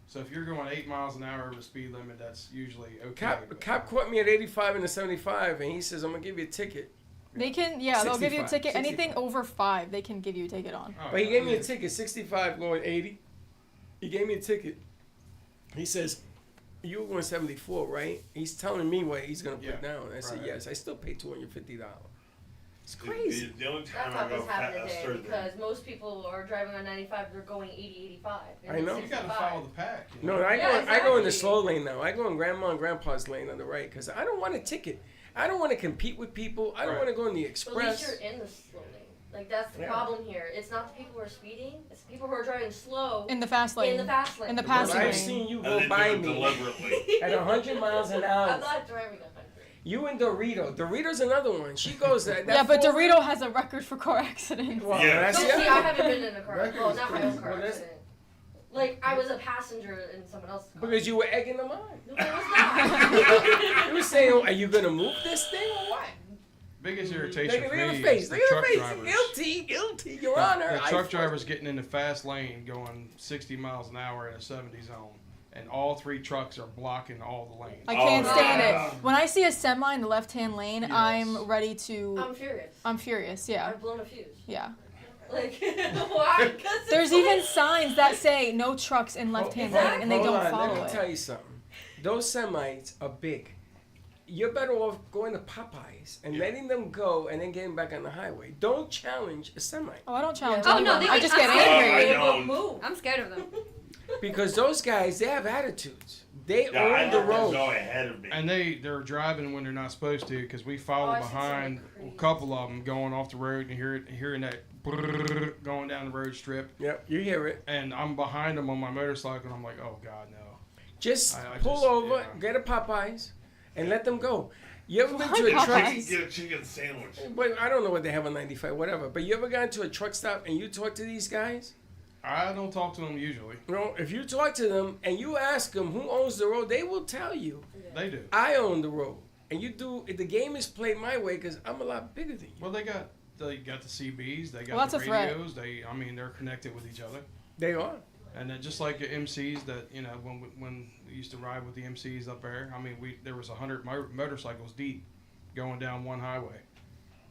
D: So if you're going 8 miles an hour over the speed limit, that's usually okay.
B: Cop caught me at 85 and a 75, and he says, I'm going to give you a ticket.
I: They can, they'll give you a
B: 65,
I: ticket.
B: 65.
I: Anything over 5, they can give you a ticket on.
D: Oh,
B: But he gave me a ticket, 65 going 80. He gave me a ticket. He says, you were going 74, right? He's telling me what he's going to put down. I said,
D: right.
B: yes. I still paid $250. It's crazy.
H: The only time
G: That's
H: I
G: how
H: go
G: this happened
H: faster
G: today because most people are driving on 95. They're going 80, 85.
B: I know.
D: You gotta follow the pack. You
B: No,
D: know?
B: I go in the slow lane now. I go in grandma and grandpa's lane on the right because I don't want a ticket. I don't want to compete with people. I don't
D: Right.
B: want to go in the
G: But at
B: express.
G: least you're in the slow lane. Like that's the
B: Yeah.
G: problem here. It's not the people who are speeding. It's the people who are driving slow
I: In the fast lane.
G: in the fast lane.
I: In the
B: But
I: passing
B: I've
I: lane.
B: seen you
H: And
B: go
H: they
B: by
H: do it
B: me
H: deliberately.
B: at 100 miles an hour.
G: I'm not driving 100.
B: You and Dorito. Dorito's another one. She goes that.
I: Yeah, but
B: four-
I: Dorito has a record for car accidents.
B: Well,
H: Yeah.
B: that's
G: So
B: the
G: see,
B: other
G: I
B: one.
G: haven't been in a car.
F: Record
G: Well,
F: is
G: not my
F: crazy.
G: own car
B: Well, that's-
G: accident. Like I was a passenger in someone else's car.
B: Because you were egging them on.
G: No, I was not.
B: You were saying, "Are you gonna move this thing or what?"
D: Biggest irritation
B: Look
D: for
B: at
D: me
B: the face.
D: is
B: Look
D: the
B: at
D: truck
B: the face.
D: drivers.
B: Guilty, Your Honor.
D: The truck drivers getting in the fast lane going 60 miles an hour in a 70 zone. And all 3 trucks are blocking all the lanes.
I: I can't
H: Oh,
I: stand
H: yeah.
I: it. When I see a semi in the left-hand lane,
D: Yes.
I: I'm ready to.
G: I'm furious.
I: I'm furious. Yeah.
G: I've blown a fuse.
I: Yeah.
G: Like why? 'Cause it's
I: There's
G: like-
I: even signs that say no trucks in left-hand lane, and they
B: Hold
I: don't
B: on,
I: follow
B: let me
I: it.
B: tell you something. Those semis are big. You're better off going to Popeyes and letting them go and then getting back on the highway. Don't challenge a semi.
I: Oh, I don't challenge
E: Oh,
I: anyone.
E: no, they
I: I
E: can-
I: just get
E: I'm
I: angry.
H: I
G: They won't
H: don't.
G: move.
E: I'm scared of them.
B: Because those guys, they have attitudes. They
H: Yeah, I
B: own the
H: let them
B: road.
H: go ahead of me.
D: And they're driving when they're not supposed to because we follow
G: Oh, I see
D: behind
G: something
D: a
G: crazy.
D: couple of them going off the road and hearing that brrrr going down the road strip.
B: Yep, you hear it.
D: And I'm behind them on my motorcycle and I'm like, oh God, no.
B: Just
D: I
B: pull
D: just-
B: over,
D: yeah.
B: get a Popeyes, and let them go. You ever been to a
I: Popeyes?
B: truck?
H: You can get a chicken sandwich.
B: But I don't know what they have on 95, whatever. But you ever gone to a truck stop and you talk to these guys?
D: I don't talk to them usually.
B: You know, if you talk to them and you ask them who owns the road, they will tell you,
D: They do.
B: I own the road. And you do, the game is played my way because I'm a lot bigger than you.
D: Well, they got the CBs, they got
I: Well, that's
D: the
I: a threat.
D: radios. They're connected with each other.
B: They are.
D: And then just like the MCs that when we used to ride with the MCs up there, there was 100 motorcycles deep going down one highway,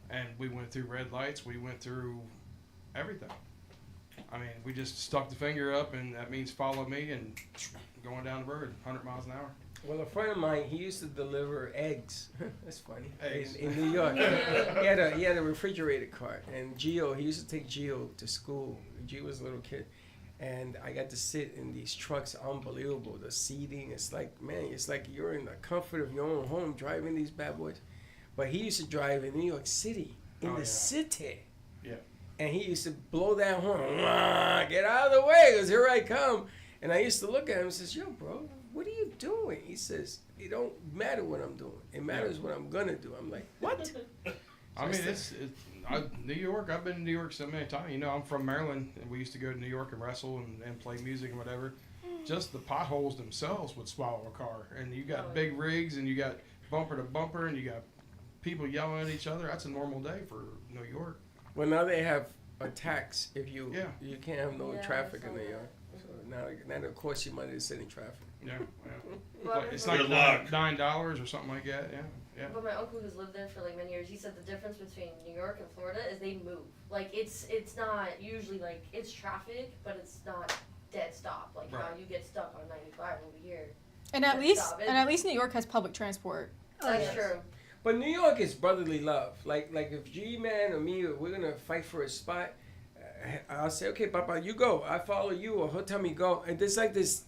D: and we went through red lights. We went through everything. We just stuck the finger up, and that means follow me, and going down the road 100 miles an hour.
B: Well, a friend of mine, he used to deliver eggs. That's funny.
D: Eggs.
B: In New York. he had a refrigerated cart. And he used to take Gio to school. Gio was a little kid. And I got to sit in these trucks. Unbelievable. The seating. It's like you're in the comfort of your own home driving these bad boys. But he used to drive in New York City. City.
D: Yeah.
B: And he used to blow that horn. "Wah, get out of the way, because here I come." And I used to look at him and says, "Yo, bro, what are you doing?" He says, "It don't matter what I'm doing. It matters what I'm going to do." I'm like, what?
D: New York, I've been to New York so many times. I'm from Maryland, and we used to go to New York and wrestle and play music and whatever. Just the potholes themselves would swallow a car. And you got big rigs, and you got bumper to bumper, and you got people yelling at each other. That's a normal day for New York.
B: Well, now they have a tax if you can't have no
G: Yeah,
B: traffic
G: I
B: in
G: saw
B: New York. So now it costs you money to sit in traffic.
D: Yeah.
G: Well,
D: It's
H: Good
D: like
H: luck.
D: $9 or something like that. Yeah.
G: But my uncle who's lived there for like many years, he said the difference between New York and Florida is they move. Like it's not usually like it's traffic, but it's not dead stop like how
D: Right.
G: you get stuck on 95 over here.
I: And at
G: Dead
I: least
G: stop.
I: and at least New York has public transport.
G: That's true.
B: But New York is brotherly love. Like if G-Man or me, we're going to fight for a spot, I'll say, okay, Papa, you go. I follow you, or he'll tell me go. And there's like this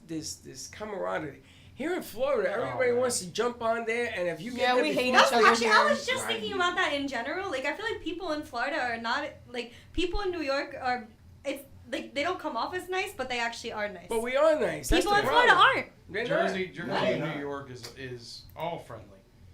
B: camaraderie. Here in Florida, everybody wants to jump on there, and if you get there
I: we hate
B: before-
I: each other
E: Actually, I
I: here.
E: was just thinking about that in general. Like, I feel like people in Florida are not like people in New York are. It's like they don't come off as nice, but they actually are nice.
B: But we are nice. That's
E: People
B: the
E: in Florida
B: problem.
E: aren't.
B: They're
D: Jersey
B: not.
D: and New York is all friendly.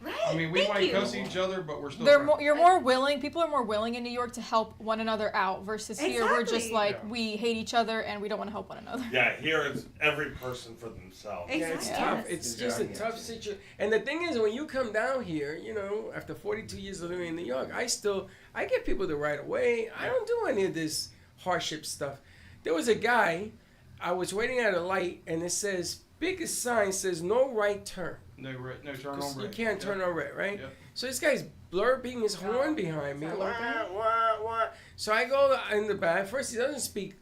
E: Right.
D: I mean, we
E: Thank
D: might
E: you.
D: cuss each other, but we're still
I: They're
D: friendly.
I: you're more willing. People are more willing in New York to help one another out versus here we're just
E: Exactly.
I: like we hate each other and we don't want to help one another.
H: Yeah, here it's every person for themselves.
B: Yeah, it's tough. It's just a tough situation. And the thing is, when you come down here, you know, after 42 years of living in New York, I get people the right of way. I don't do any of this hardship stuff. There was a guy, I was waiting at a light, and it says, biggest sign says no right turn.
D: No turn on
B: You
D: red.
B: can't turn on red, right?
D: Yep.
B: So this guy's blurping his horn behind me. Wah, wah, wah. So I go in the back. First, he doesn't speak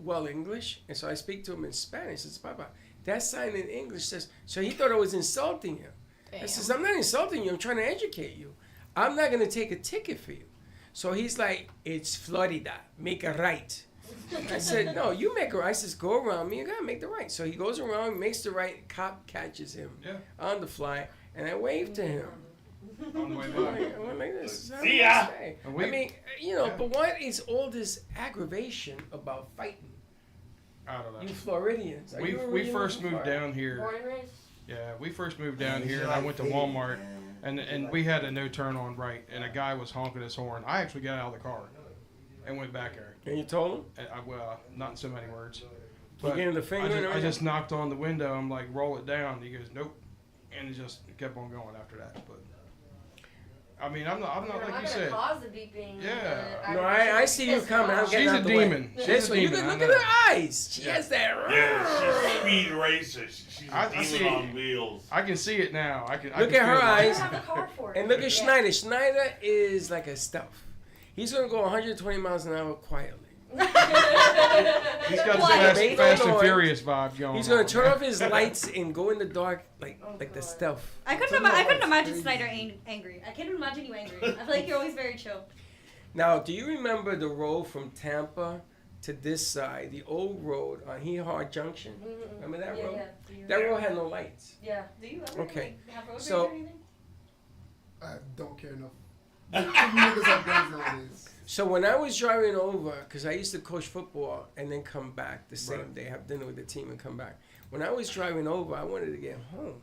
B: well English, and so I speak to him in Spanish. He says, Papa, that sign in English says, so he thought I was insulting him. I says, I'm not insulting you. I'm trying to educate you. I'm not going to take a ticket for you. So he's like, it's Florida. Make a right. I said, no, you make a right. I says, go around me. You got to make the right. So he goes around, makes the right. Cop catches him on the fly, and I wave to him.
D: On the way
B: I went like this.
H: See ya.
B: I mean, you know, but what is all this aggravation about fighting?
D: I don't know.
B: You Floridians. Are you
D: We
B: originally
D: first
B: from
D: moved
B: Florida?
D: down here.
G: Born and raised?
D: Yeah, we first moved down here, and I went to Walmart, and we had a no turn on right, and a guy was honking his horn. I actually got out of the car and went back there.
B: And you told him?
D: And well, not in so many words.
B: You gave him the finger and
D: I
B: everything?
D: just knocked on the window. I'm like, roll it down. He goes, nope, and it just kept on going after that. But I mean, I'm not
G: You're
D: like
G: not
D: you
G: gonna
D: said.
G: cause the beeping.
D: Yeah.
B: No, I see you coming. I'm getting
D: She's
B: out
D: a
B: the way.
D: demon. She's
B: This
D: a
B: one, you
D: demon,
B: can
D: I
B: look at
D: know.
B: her eyes. She has that.
H: Yeah, she's speed racer. She's
D: I
H: a demon
D: see it.
H: on wheels.
D: I can see it now. I can
B: Look
D: can
B: at her
D: feel it.
B: eyes.
G: have a card for it.
B: And look at
G: Yeah.
B: Schneider. Schneider is like a stealth. He's going to go 120 miles an hour quietly.
D: He's got this
B: Make
D: fast
B: no
D: and
B: noise.
D: Furious vibe going.
B: He's going
D: on.
B: to turn off his lights and go in the dark like the stealth.
E: I couldn't imagine Snyder angry. I can't imagine you angry. I feel like you're always very chill.
B: Now, do you remember the road from Tampa to this side, the old road on Hee Haw Junction? Remember that road?
G: Yeah.
B: That road had no lights.
G: Yeah. Do you ever
B: Okay.
G: have road
B: So-
G: rage or anything?
F: I don't care enough. Niggas have guns nowadays.
B: So when I was driving over, because I used to coach football and then come back the same day, have dinner with the team and come back. When I was driving over, I wanted to get home.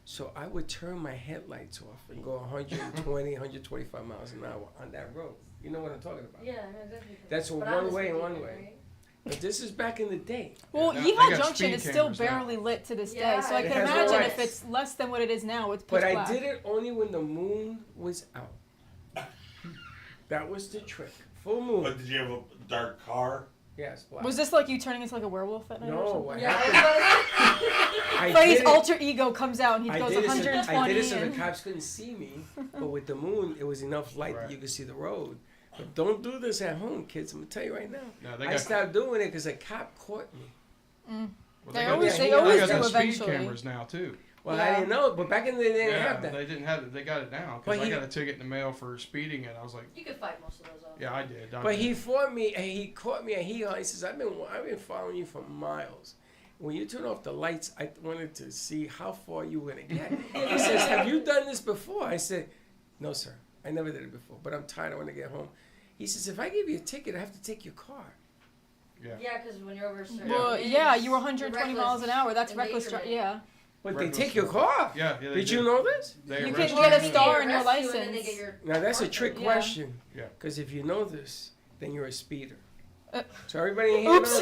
B: So I would turn my headlights off and go 120, 125 miles an hour on that road. You know what I'm talking about?
G: Yeah, exactly.
B: That's a
G: But I'm
B: one
G: the
B: way and
G: speed
B: one
G: demon,
B: way. But this is back in the day.
I: Well,
D: Yeah,
I: Yeehaw
D: they got
I: Junction
D: speed
I: is still
D: cameras now.
I: barely lit to this
G: Yeah,
I: day, so I
B: it
I: can
B: has no
I: imagine
B: lights.
I: if it's less than what it is now, it's pitch
B: But
I: black.
B: I did it only when the moon was out. That was the trick. Full moon.
H: But did you have a dark car?
B: Yeah, it's black.
I: Was this like you turning into like a werewolf at night or
B: No,
I: something?
B: what
G: Yeah,
B: happened? I
I: Freddy's
B: did it-
I: alter ego comes out and he
B: I
I: goes
B: did it so-
I: 120.
B: I did it so the
I: and-
B: cops couldn't see me, but with the moon, it was enough light that you could see the road. But don't do this at home, kids. I'm gonna tell you right now.
D: No, they
B: I
D: got-
B: stopped doing it because a cop caught me.
D: Well,
I: They
D: got
I: always-
D: the-
I: they always
D: got
I: do
D: the speed
I: eventually.
D: cameras now too.
B: Well,
I: Yeah.
B: I didn't know, but back in the day, they didn't
D: Yeah,
B: have that.
D: they didn't have it. They got it now
B: But
D: because I
B: he-
D: got a ticket in the mail for speeding, and I was like,
G: You could fight most of those off.
D: yeah, I did.
B: But he fought me, and he caught me, and he says, I've been following you for miles. When you turn off the lights, I wanted to see how far you were going to get. He says, have you done this before? I said, no, sir. I never did it before, but I'm tired. I want to get home. He says, if I give you a ticket, I have to take your car.
G: Yeah, because when you're over a certain
I: Well,
G: age,
I: yeah, you were
G: you're
I: 120
G: reckless
I: miles an hour. That's reckless
G: endangerment.
I: driving. Yeah.
B: But they
D: Reckless
B: take your
D: driving.
B: car.
D: Yeah, they
B: Did
D: do.
B: you know this?
D: They
I: You
D: arrest
I: can get a
G: They
I: star in your
G: arrest you and then they
I: license.
G: get your
B: Now, that's a
G: car
B: trick
G: taken.
I: Yeah.
B: question.
D: Yeah.
B: Because if you know this, then you're a speeder.
I: Uh,
B: So everybody in here
I: Oops.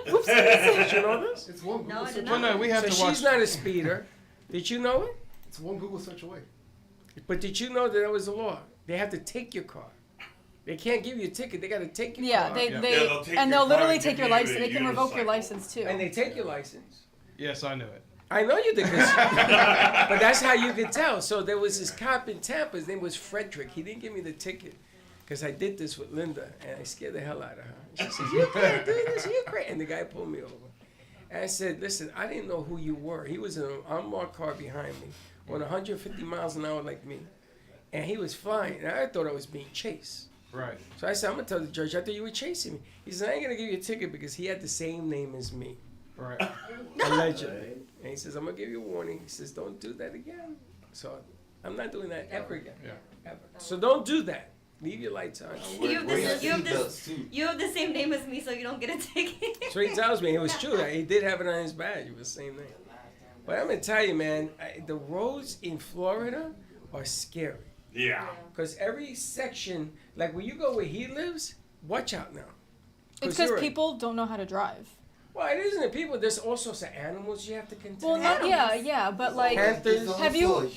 B: knows it. Did you know this?
F: It's one Google
E: No, I
F: search
E: did
D: Well,
E: not.
D: no, we have
B: So
D: to watch.
B: she's not a speeder. Did you know it?
F: It's one Google search away.
B: But did you know that was the law? They have to take your car. They can't give you a ticket. They got to take your
I: Yeah,
B: car.
I: they,
D: Yeah.
I: they
H: Yeah, they'll take
I: and
H: your
I: they'll
H: car
I: literally
H: and
I: take
H: give
I: your
H: you
I: license.
H: a
I: They can revoke your
H: unicycle.
I: license too.
B: And they take your license.
D: Yes, I knew it.
B: I know you did, but that's how you could tell. So there was this cop in Tampa. His name was Frederick. He didn't give me the ticket because I did this with Linda, and I scared the hell out of her. She says, "You can't do this. You can't." And the guy pulled me over. And I said, "Listen, I didn't know who you were. He was in an unmarked car behind me, on 150 miles an hour like me, and he was flying. And I thought I was being chased.
D: Right.
B: So I said, I'm gonna tell the judge. I thought you were chasing me. He said, I ain't gonna give you a ticket because he had the same name as me.
D: Right.
B: Allegedly. And he says, I'm gonna give you a warning. He says, don't do that again. So I'm not doing that ever again.
D: Yeah.
B: Ever. So don't do that. Leave your lights on.
E: You have the same name as me, so you don't get a ticket.
B: So he tells me it was true. He did have it on his badge. It was the same name. But I'm gonna tell you, man, the roads in Florida are scary.
H: Yeah.
B: Because every section, like when you go where he lives, watch out now.
I: It's because people don't know how to drive.
B: Well, it isn't the people. There's all sorts of animals you have to contend.
I: Well, yeah, but like,
B: Panthers,
I: have you?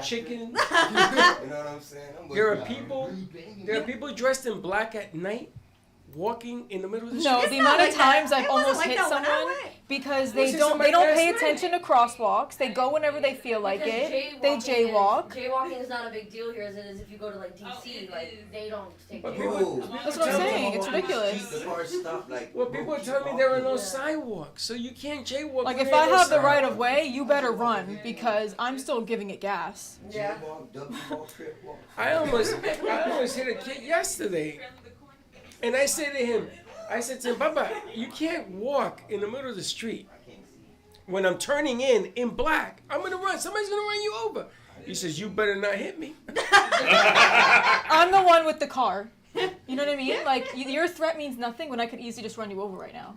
B: Chicken.
O: You know what I'm saying?
B: There are people dressed in black at night, walking in the middle of the street.
I: No, the amount of times I've almost hit someone because they don't pay attention to crosswalks. They go whenever they feel like it. They jaywalk.
G: Jaywalking is not a big deal here as it is if you go to like DC. Like they don't take
I: That's what I'm saying. It's ridiculous.
B: Well, people are telling me there are no sidewalks, so you can't jaywalk.
I: Like if I have the right of way, you better run because I'm still giving it gas.
G: Yeah.
B: I almost hit a kid yesterday. And I said to him, Baba, you can't walk in the middle of the street when I'm turning in black. I'm going to run. Somebody's going to run you over. He says, you better not hit me.
I: I'm the one with the car. You know what I mean? Like, your threat means nothing when I could easily just run you over right now.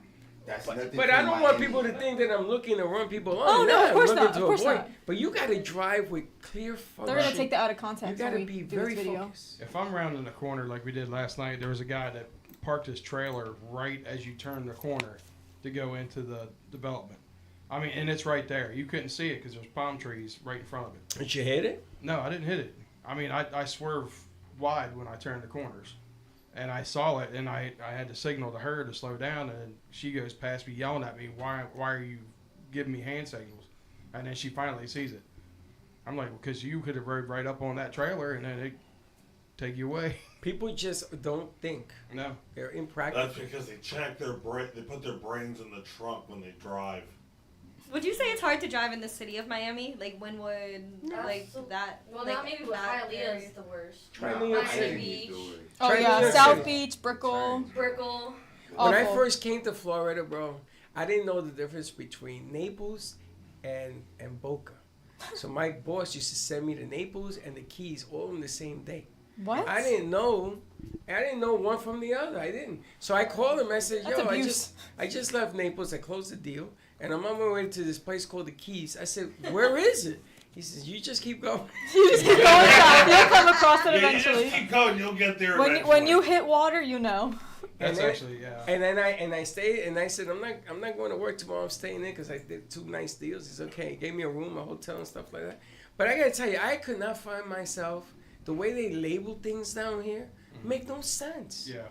B: But I don't want people to think that I'm looking to run people on.
I: Oh, no, of course not. Of course
B: avoid.
I: not.
B: But you got to drive with clear function.
I: They're going to take that out of context.
B: You got to
I: when
B: be
I: we do
B: very
I: this video.
B: focused.
D: If I'm rounding the corner like we did last night, there was a guy that parked his trailer right as you turn the corner to go into the development. I mean, and it's right there. You couldn't see it because there's palm trees right in front of it.
B: Did you hit it?
D: No, I didn't hit it. I mean, I swerve wide when I turn the corners. And I saw it, and I had to signal to her to slow down, and she goes past me yelling at me, why are you giving me hand signals? And then she finally sees it. I'm like, well, because you could have rode right up on that trailer, and then it take you away.
B: People just don't think.
D: No.
B: They're impractical.
H: That's because they check their brain. They put their brains in the trunk when they drive.
E: Would you say it's hard to drive in the city of Miami? Like Wynwood, like that?
G: Well,
E: like
G: not maybe, but Hialeah is the worst.
B: Try New York
G: Miami
B: City.
G: Beach.
I: Oh
B: Try New
I: yeah,
B: York
I: South
B: City.
I: Beach, Brickell.
G: Brickell.
B: When I
I: Awful.
B: first came to Florida, bro, I didn't know the difference between Naples and Boca. So my boss used to send me to Naples and the Keys all in the same day.
I: What?
B: I didn't know one from the other. I didn't. So I called him. I said,
I: That's
B: "Yo,
I: abuse.
B: I just left Naples. I closed the deal, and I'm on my way to this place called the Keys." I said, "Where is it?" He says, "You just keep going."
I: You just keep going south. You'll come across it
H: Yeah,
I: eventually.
H: you just keep going. You'll get there
I: When
H: eventually.
I: you hit water, you know.
D: That's
B: then,
D: actually, yeah.
B: And then I stayed, and I said, I'm not going to work tomorrow. I'm staying in because I did 2 nice deals. He's okay. He gave me a room, a hotel, and stuff like that. But I gotta tell you, I could not find myself. The way they label things down here make no sense.
D: Yeah.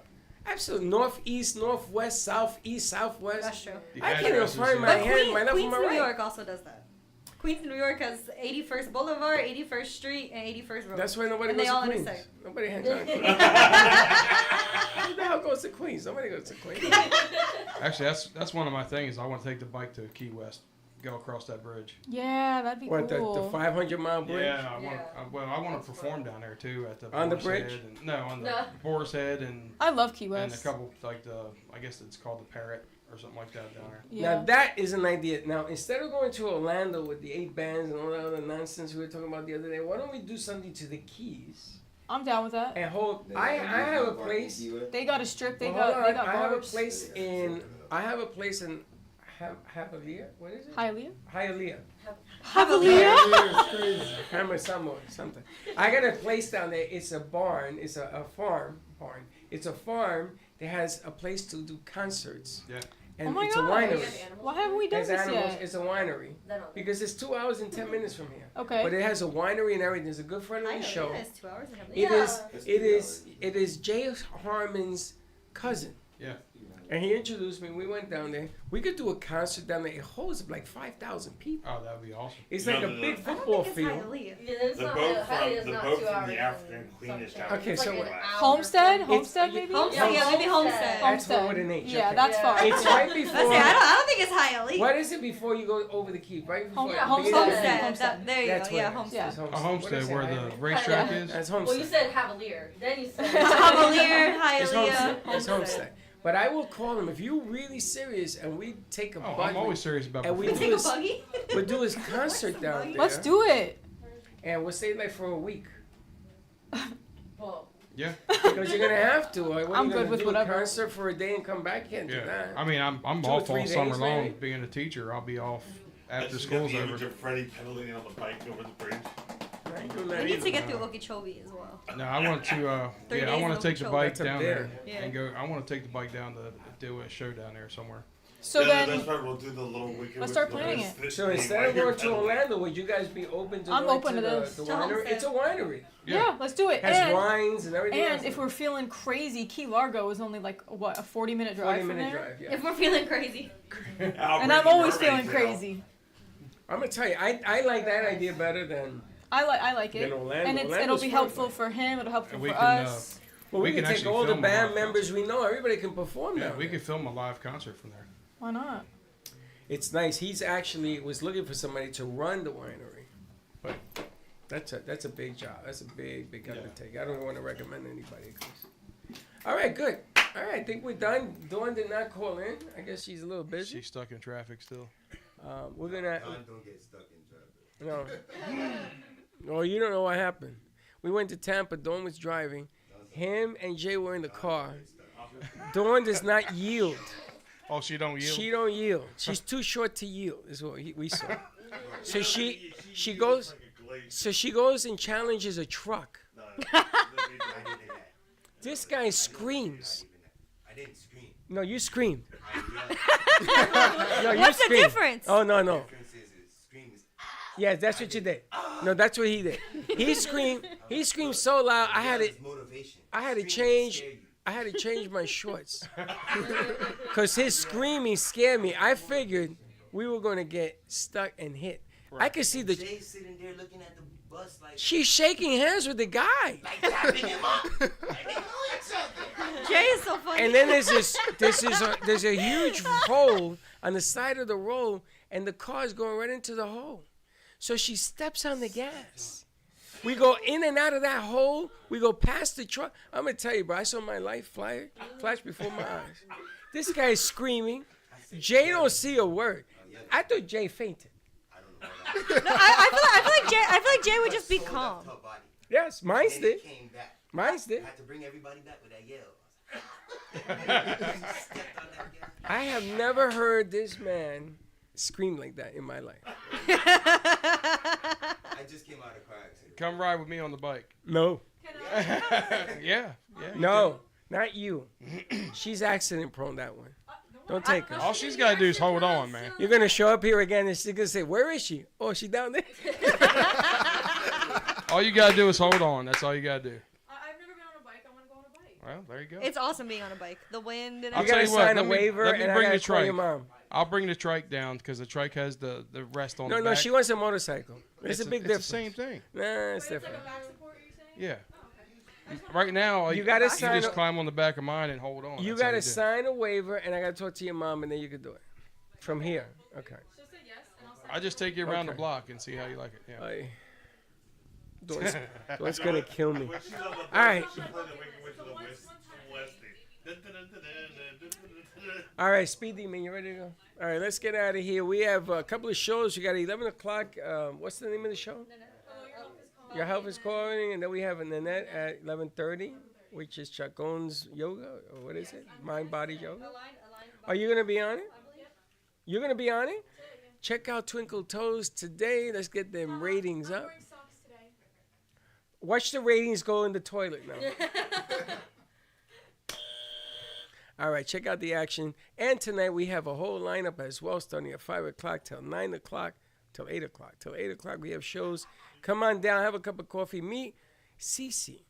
B: Absolutely. Northeast, northwest, southeast, southwest.
E: That's true.
B: I can't even find my hand, my left
E: Queens,
B: and my
E: New
B: right.
E: York also does that. Queens, New York has 81st Boulevard, 81st Street, and 81st Road.
B: That's why nobody
E: and
B: goes
E: they all
B: to Queens.
E: intersect.
B: Nobody hangs out in Queens. Who the hell goes to Queens? Nobody goes to Queens.
D: Actually, that's one of my things. I want to take the bike to Key West, go across that bridge.
I: Yeah, that'd be
B: What,
I: cool.
B: the 500-mile bridge?
D: Yeah, I want to perform down there too at the
B: On the
D: Boar's
B: bridge?
D: Head and, no, on the Boar's Head and
I: I love Key
D: and
I: West.
D: a couple like I guess it's called the Parrot or something like that down there.
I: Yeah.
B: Now that is an idea. Now instead of going to Orlando with the 8 bands and all that other nonsense we were talking about the other day, why don't we do something to the Keys?
I: I'm down with that.
B: And hold. I have a place.
I: They got a strip. They
B: Well,
I: got
B: hold on.
I: bars.
B: I have a place in Hialeah. What is it?
I: Hialeah.
B: Hialeah.
I: Hialeah.
B: Hammer something. I got a place down there. It's a barn. It's a farm barn. It's a farm that has a place to do concerts.
D: Yeah.
B: And
I: Oh my
B: it's
I: God.
B: a winery.
I: Why haven't we done
B: There's
I: this
B: animals.
I: yet?
B: It's a winery. because it's 2 hours and 10 minutes from here.
I: Okay.
B: But it has a winery and everything. There's a good friend of
E: I
B: the
E: know,
B: show.
E: yeah, it's 2 hours and 10 minutes.
B: It is Jay Harmon's cousin.
D: Yeah.
B: And he introduced me. We went down there. We could do a concert down there. It holds like 5,000 people.
D: Oh, that'd be awesome.
B: It's like a big football field.
H: The boat from the African Queen is down.
B: Okay, so
I: Homestead maybe.
E: Yeah, maybe Homestead.
B: That's one with an H.
I: Yeah,
B: okay.
I: that's far.
B: It's right before.
E: I don't think it's Hialeah.
B: What is it before you go over the key? Right before.
E: Homestead. There you
B: That's
E: go. Yeah,
B: what it
E: Homestead.
B: is.
D: A Homestead where the racetrack is.
B: That's
G: Well,
B: Homestead.
G: you said Cavalier. Then you said
E: Cavalier,
B: It's
E: Hialeah.
B: Homestead. It's Homestead. But I will call him if you're really serious and we take a buggy.
D: I'm always serious about
B: and we
D: performing.
B: do his, we'll do his concert down there.
I: Let's do it.
B: And we'll stay there for a week.
G: Well,
D: Yeah.
B: Because you're gonna have to. Like, what
I: I'm
B: are you
I: good with
B: do
I: whatever.
B: A concert for a day and come back? Can't do that.
D: I mean, I'm
B: 2 or
D: off
B: 3
D: all summer
B: days,
D: long
B: maybe.
D: being a teacher. I'll be off after
H: That's
D: school's
H: the
D: over.
H: image of Freddie pedaling on the bike over the bridge.
E: We need to get through Okeechobee as well.
D: No, I want to.
E: 3
D: I
E: days
D: want
E: in
D: to take the
E: Okeechobee.
D: bike
B: That's up
D: down
B: there.
D: there and go. I want to take the bike down to do a show down there somewhere.
I: So
H: Yeah,
I: then,
H: that's right. We'll do the little wicked.
I: Let's start planning it.
B: So instead of going to Orlando, would you guys be open to
I: I'm
B: going
I: open
B: to
I: to
B: the,
I: this.
B: the
E: To
B: winery?
E: Homestead.
B: It's a winery.
I: yeah, let's do it.
B: Has
I: And,
B: wines and everything. else.
I: if we're feeling crazy, Key Largo is only like what, a 40-minute drive from
B: 40-minute
I: there.
B: drive, yeah.
E: If we're feeling crazy.
I: And I'm always feeling crazy.
B: I'm gonna tell you, I like that idea better than.
I: I like it.
B: Then Orlando.
I: And it'll
B: Orlando's
I: be
B: fun,
I: helpful
B: but-
I: for him. It'll helpful
D: And we
I: for
D: can,
I: us.
B: Well, we
D: We
B: can
D: can
B: take
D: actually
B: all the
D: film a
B: band
D: live
B: members we know. Everybody can perform
D: Yeah,
B: now.
D: we could film a live concert from there.
I: Why not?
B: It's nice. He's actually was looking for somebody to run the winery, but that's a big job. That's a big undertaking. I don't want to recommend anybody. All right, good. All right, I think we're done. Dawn did not call in. I guess she's a little busy.
D: She's stuck in traffic still.
B: We're gonna.
O: Don don't get stuck in traffic.
B: No. Oh, you don't know what happened. We went to Tampa. Dawn was driving. Him and Jay were in the car. Dawn does not yield.
D: Oh, she don't yield.
B: She don't yield. She's too short to yield. Is what we saw. So she goes. So she goes and challenges a truck. This guy screams.
O: I didn't scream.
B: No, you screamed.
E: What's the difference?
B: Oh no.
O: The difference is scream is
B: Yeah, that's what you did. No, that's what he did. He screamed. He screamed so loud. I had
O: motivation.
B: to change. I had to change my shorts. Cause his screaming scared me. I figured we were gonna get stuck and hit. I could see the.
O: Jay's sitting there looking at the bus like.
B: She's shaking hands with the guy.
O: Like tapping him up. Like they know each other.
E: Jay is so funny.
B: And then there's a huge hole on the side of the road, and the car's going right into the hole. So she steps on the gas. We go in and out of that hole. We go past the truck. I'm gonna tell you, bro. I saw my life flash before my eyes. This guy's screaming. Jay don't see a word. I thought Jay fainted.
E: No, I feel like Jay would just be calm.
B: Yes, mine
O: And
B: did.
O: he came back.
B: Mine did.
O: I had to bring everybody back with that yell.
B: I have never heard this man scream like that in my life.
O: I just came out of car accident.
D: Come ride with me on the bike.
B: No.
D: Yeah.
B: No, not you. She's accident prone, that one. Don't take her.
D: All she's got to do is hold on, man.
B: You're going to show up here again and she's going to say, where is she? Oh, she down there?
D: All you got to do is hold on. That's all you got to do.
I: I've never been on a bike. I want to go on a bike.
D: Well, there you go.
E: It's awesome being on a bike. The wind and
D: I'll
B: You
D: tell
B: gotta
D: you what.
B: sign a
D: Let
B: waiver
D: me
B: and I
D: bring
B: gotta
D: the
B: call your
D: trike.
B: mom.
D: I'll bring the trike down because the trike has the rest on
B: No,
D: the
B: no,
D: back.
B: she wants a motorcycle. It's a big difference.
D: It's the same thing.
B: Nah, it's different.
D: Yeah. Right now,
B: You gotta sign
D: just
B: a-
D: climb on the back of mine and hold on.
B: You
D: That's how
B: got to
D: do it.
B: sign a waiver and I got to talk to your mom and then you can do it. From here. Okay.
D: I just take you around the
B: Okay.
D: block and see how you like it. Yeah.
B: Aye. Dawn's going to kill me.
H: When she's on the bus,
B: All right.
H: she'll play the Wicked Witch of the West thing.
B: All right, Speed Demon, you ready to go? All right, let's get out of here. We have a couple of shows. We got 11 o'clock. What's the name of the show? Your Health is Calling. And then we have Nanette at 11:30, which is Chacon's yoga. Or what is it? Mind, body yoga. Are you going to be on it? You're going to be on it? Check out Twinkle Toes today. Let's get them ratings up. Watch the ratings go in the toilet now. All right, check out the action. And tonight we have a whole lineup as well, starting at 5 o'clock till 9 o'clock, till 8 o'clock. Till 8 o'clock we have shows. Come on down, have a cup of coffee. Meet Cece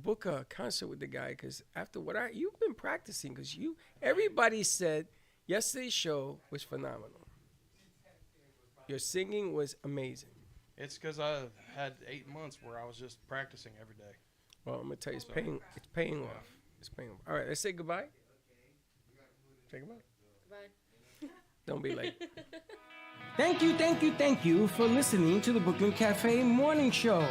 B: book a concert with the guy because after you've been practicing because everybody said yesterday's show was phenomenal. Your singing was amazing.
D: It's because I had 8 months where I was just practicing every day.
B: Well, I'm gonna tell you, it's paying off. It's paying off. All right, let's say goodbye. Say goodbye.
G: Goodbye.
B: Don't be late.
P: Thank you for listening to the Brooklyn Cafe Morning Show.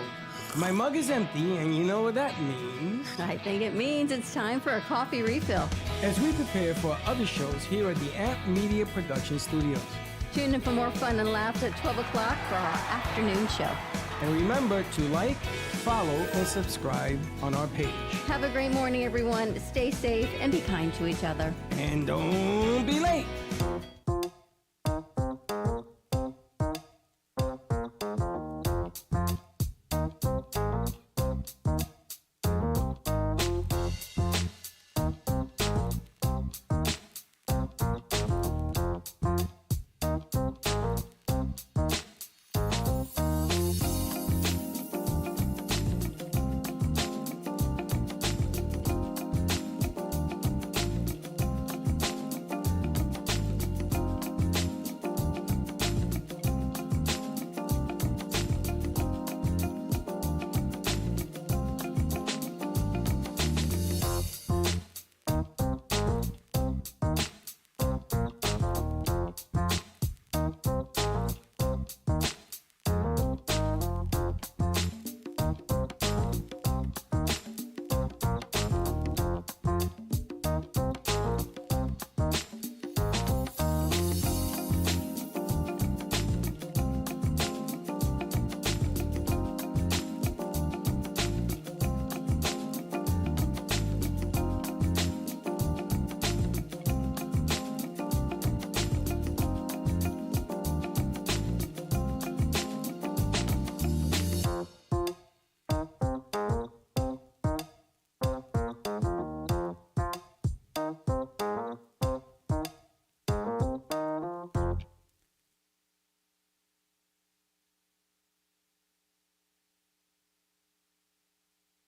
P: My mug is empty, and you know what that means.
A: I think it means it's time for a coffee refill.
P: As we prepare for other shows here at the Amp Media Production Studios.
A: Tune in for more fun and laughs at 12 o'clock for our afternoon show.
P: And remember to like, follow, and subscribe on our page.
A: Have a great morning, everyone. Stay safe and be kind to each other.
P: And don't be late.